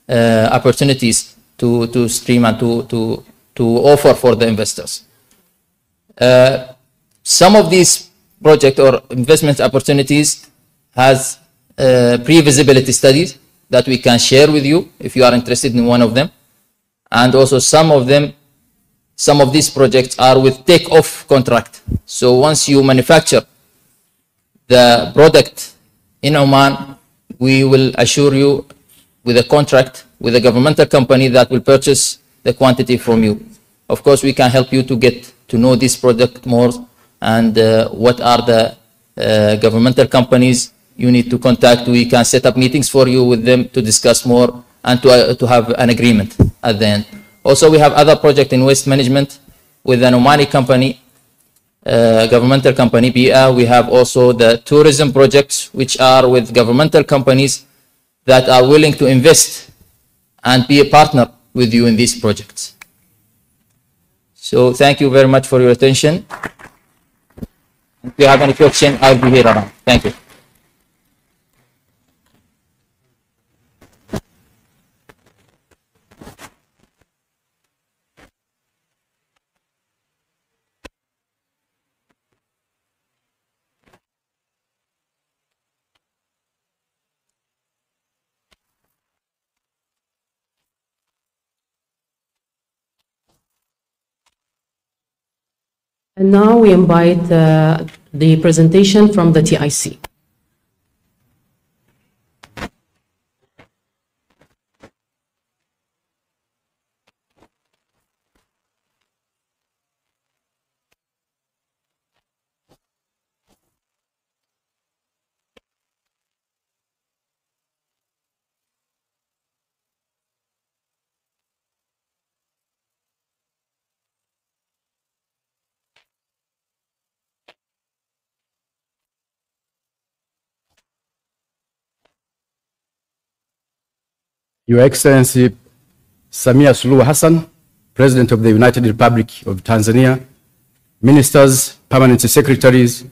Speaker 7: opportunities to stream and to offer for the investors. Some of these project or investment opportunities has pre-visibility studies that we can share with you if you are interested in one of them. And also some of these projects are with take-off contract. So once you manufacture the product in Oman, we will assure you with a contract with a governmental company that will purchase the quantity from you. Of course, we can help you to get to know this product more and what are the governmental companies you need to contact. We can set up meetings for you with them to discuss more and to have an agreement at the end. Also, we have other projects in waste management with an Omani company, governmental company, BIA. We have also the tourism projects, which are with governmental companies that are willing to invest and be a partner with you in these projects. So thank you very much for your attention. If you have any question, I'll be here around. Thank you.
Speaker 2: And now we invite the presentation from the TIC.
Speaker 8: Your Excellency Samia Suluhu Hassan, President of the United Republic of Tanzania, ministers, permanent secretaries,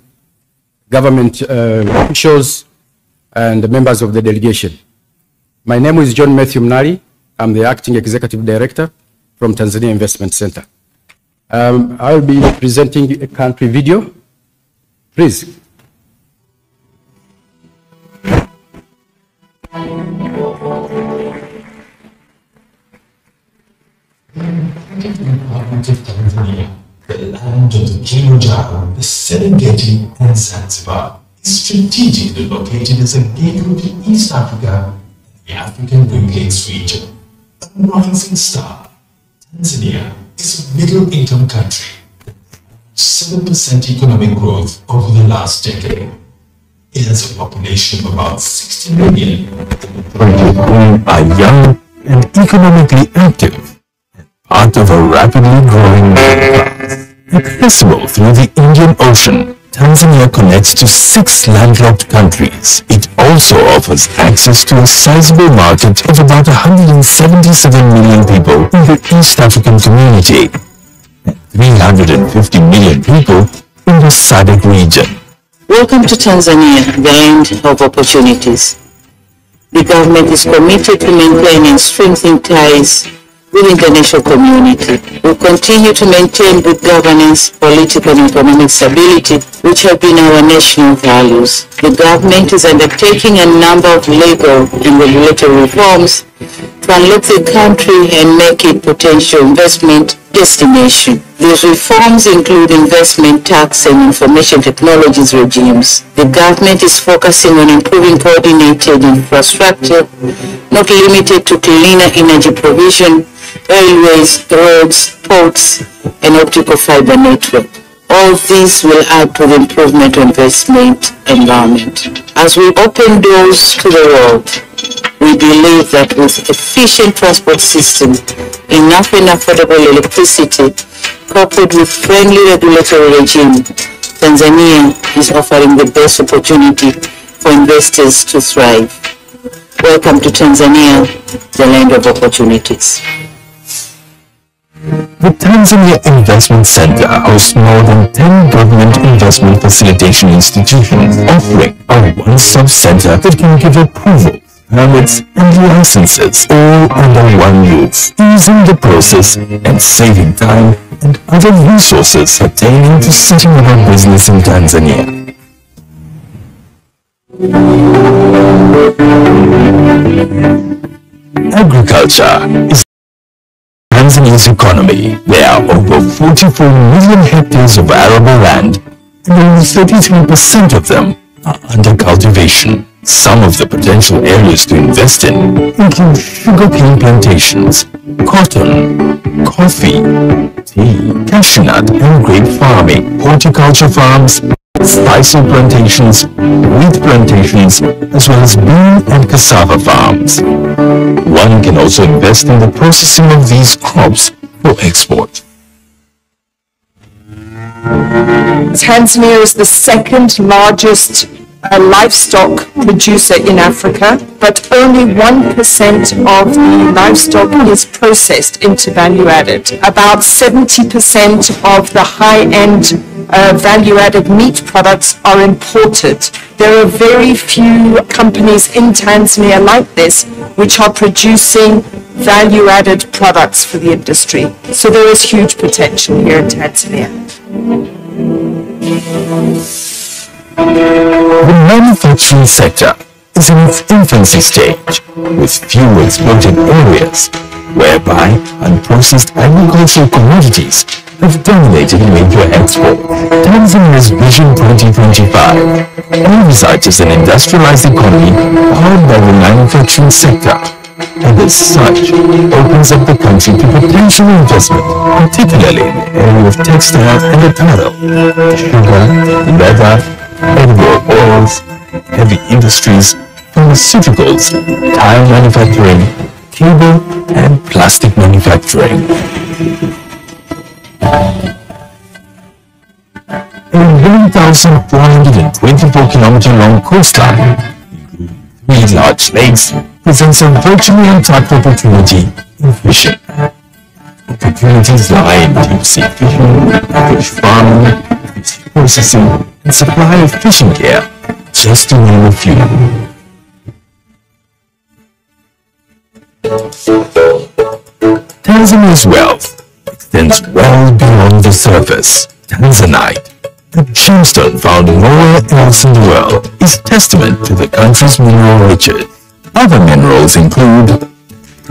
Speaker 8: government officials, and members of the delegation. My name is John Matthew Mnali. I'm the Acting Executive Director from Tanzania Investment Center. I'll be presenting a country video. Please.
Speaker 9: Department of Tanzania, the land of the Kilimanjaro, the Serengeti, and Zanzibar, is strategically located as a gateway to East Africa and the African Great Lakes region. A rising star, Tanzania is a middle-income country that averaged 7% economic growth over the last decade. It has a population of about 60 million, the majority of whom are young and economically active, part of a rapidly growing middle class. Accessible through the Indian Ocean, Tanzania connects to 6 landlocked countries. It also offers access to a sizable market of about 177 million people in the East African community and 350 million people in the SADC region.
Speaker 1: Welcome to Tanzania, the land of opportunities. The government is committed to maintaining and strengthening ties with the international community. We continue to maintain good governance, political and economic stability, which have been our national values. The government is undertaking a number of legal and regulatory reforms to unlock the country and make it potential investment destination. These reforms include investment tax and information technologies regimes. The government is focusing on improving coordinated infrastructure, not limited to cleaner energy provision, railways, roads, ports, and optical fiber network. All these will add to the improvement of investment environment. As we open doors to the world, we believe that with efficient transport system, enough and affordable electricity, coupled with friendly regulatory regime, Tanzania is offering the best opportunity for investors to thrive. Welcome to Tanzania, the land of opportunities.
Speaker 9: The Tanzania Investment Center hosts more than 10 government investment facilitation institutions, offering a one-stop center that can give approvals, permits, and licenses all under one roof, easing the process and saving time and other resources pertaining to setting up a business in Tanzania. Agriculture is Tanzania's economy. There are over 44 million hectares of arable land, and only 33% of them are under cultivation. Some of the potential areas to invest in include sugarcane plantations, cotton, coffee, tea, cashew nut and grape farming, horticulture farms, spice plantations, wheat plantations, as well as bean and cassava farms. One can also invest in the processing of these crops for export.
Speaker 10: Tanzania is the second largest livestock producer in Africa, but only 1% of the livestock is processed into value added. About 70% of the high-end value-added meat products are imported. There are very few companies in Tanzania like this which are producing value-added products for the industry. So there is huge potential here in Tanzania.
Speaker 9: The manufacturing sector is in its infancy stage, with few exploited areas, whereby unprocessed agricultural commodities have dominated major export. Tanzania's Vision 2025 envisages an industrialized economy powered by the manufacturing sector, and as such opens up the country to potential investment, particularly in the area of textile and apparel, sugar, leather, edible oils, heavy industries, pharmaceuticals, tire manufacturing, cable and plastic manufacturing. A 1,424 kilometer long coastline, 3 large lakes presents a virtually untapped opportunity in fishing. Opportunities lie in deep sea fishing, fish farming, fish processing, and supply of fishing gear, just to name a few. Tanzania's wealth extends well beyond the surface. Tanzanite, a gemstone found nowhere else in the world, is testament to the country's mineral riches. Other minerals include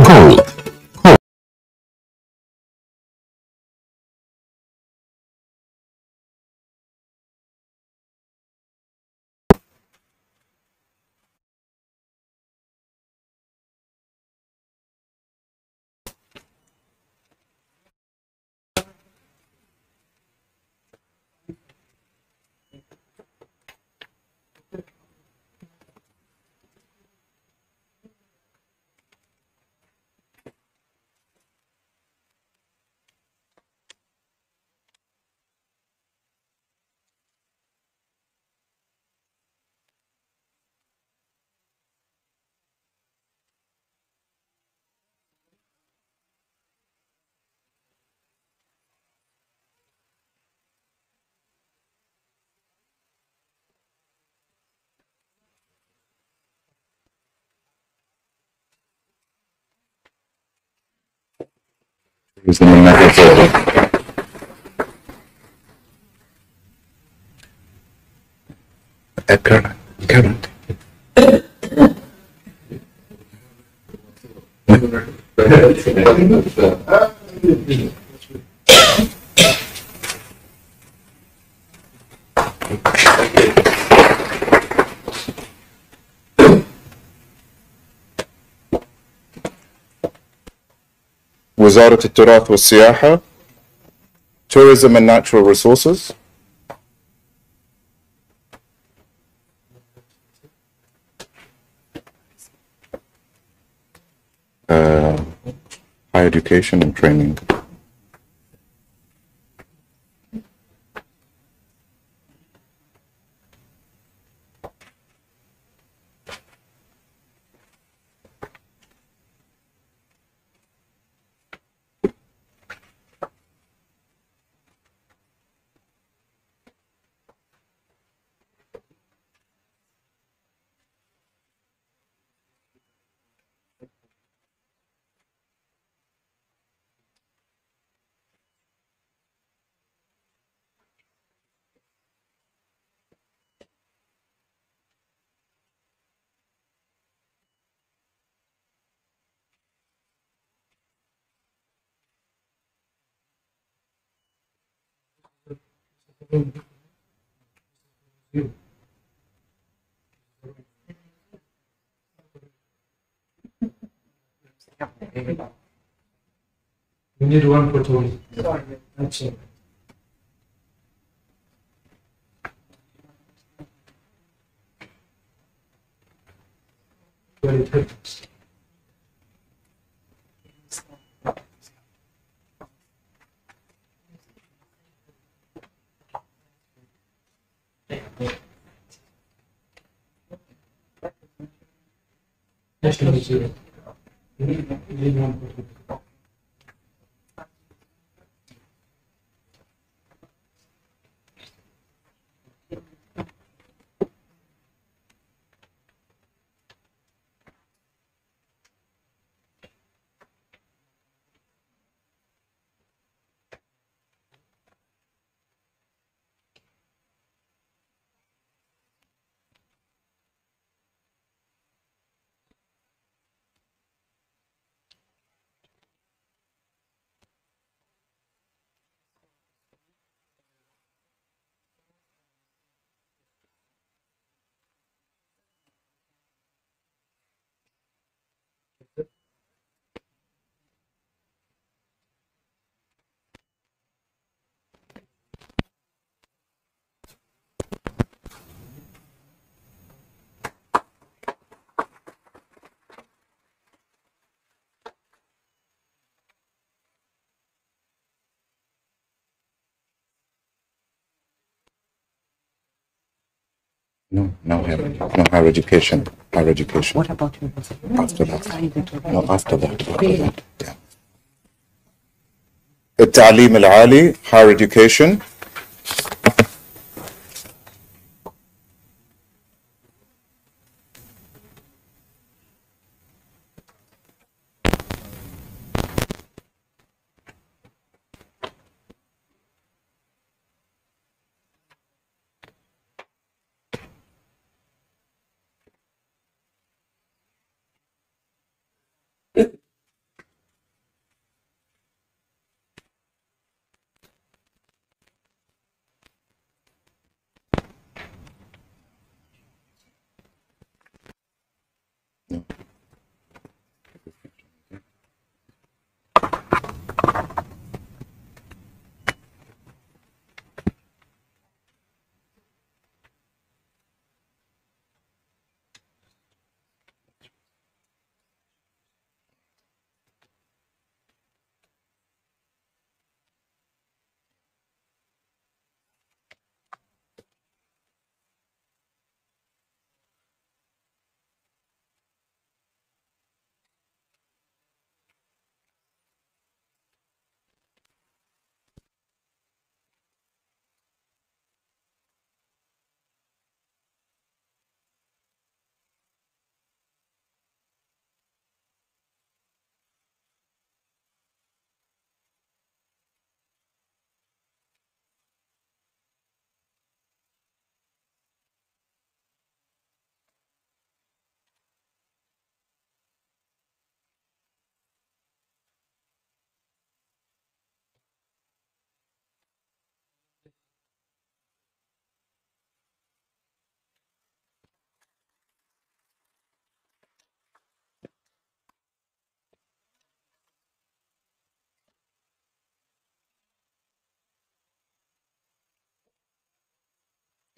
Speaker 9: gold, coal, is the name of the current.
Speaker 11: وزارة التراث والسياحة, Tourism and Natural Resources, Higher Education and Training,
Speaker 12: We need one photo. That's it. Very good. Nice to meet you. We need one photo.
Speaker 11: No, higher education. Higher education.
Speaker 13: What about university?
Speaker 11: After that. No, after that. Yeah. التعليم العالي, higher education.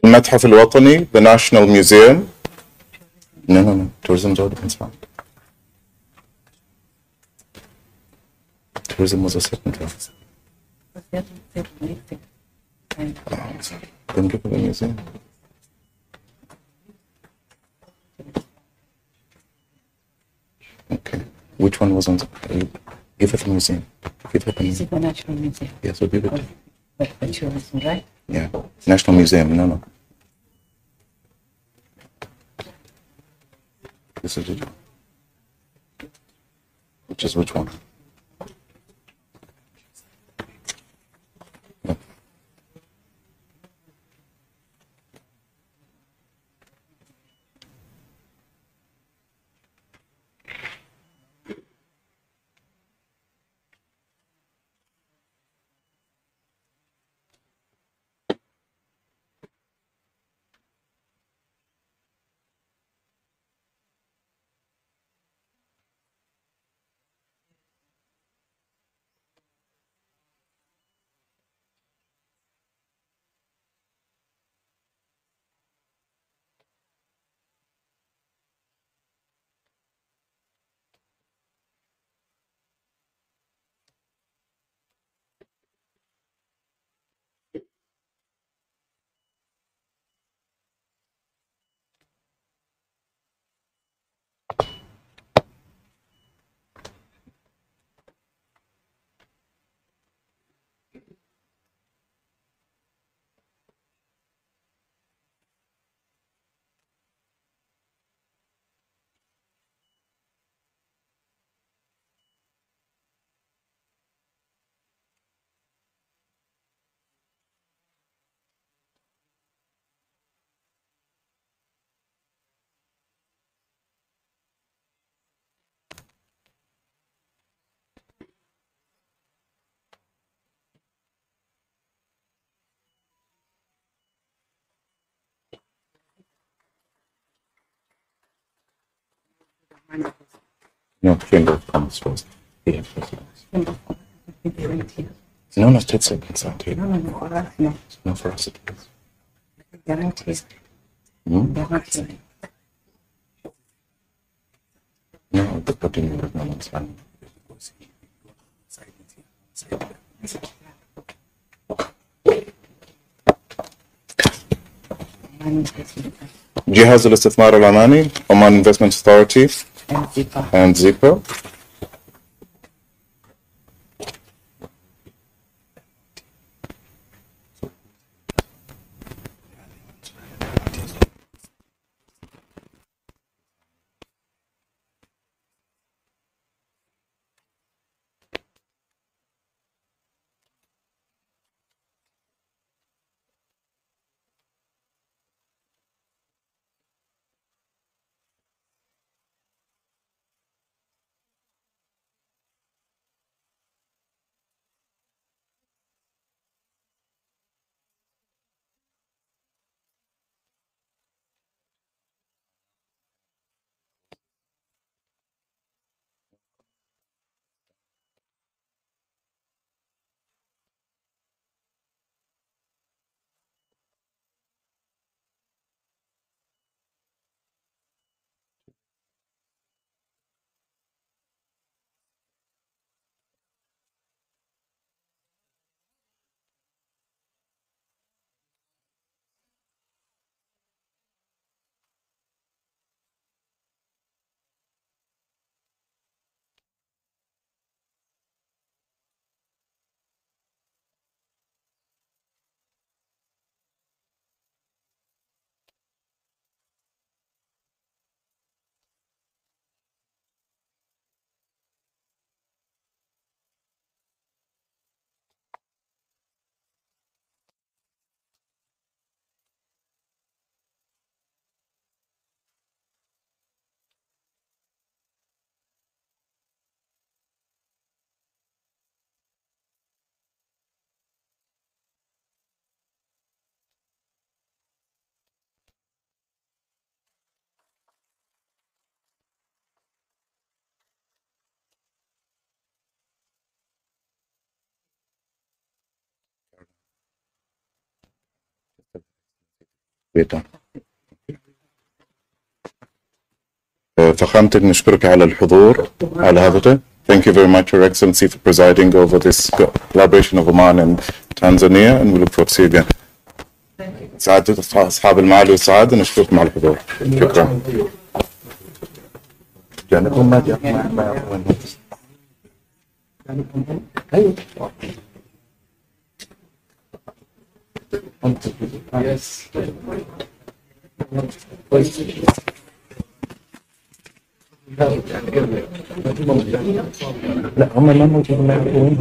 Speaker 11: المتحف الوطني, the National Museum. No. Tourism's already been found. Tourism was a second class. Then give it a museum. Okay. Which one was on? Give it a museum. Give it a museum.
Speaker 13: Is it the National Museum?
Speaker 11: Yes, we'll give it.
Speaker 13: But tourism, right?
Speaker 11: Yeah. National Museum. No. This is which one? Which is which one? No. No, Chamber of Commerce first. Yeah, first. No, take seconds out here.
Speaker 13: No, for us, no.
Speaker 11: No, for us it is.
Speaker 13: Guaranteed.
Speaker 11: Guaranteed. No, the putting your moments on. جهاز الاستثمار العماني, Oman Investment Authority, and ZIPA. فخامتك نشكرك على الحضور على هذا. Thank you very much, Your Excellency, for presiding over this collaboration of Oman and Tanzania, and we look forward to see you again. سعادة أصحاب المعالي والسعادة نشكركم على الحضور. شكرا. جانكم ما Yes. لا هم اللي موجودين معكم.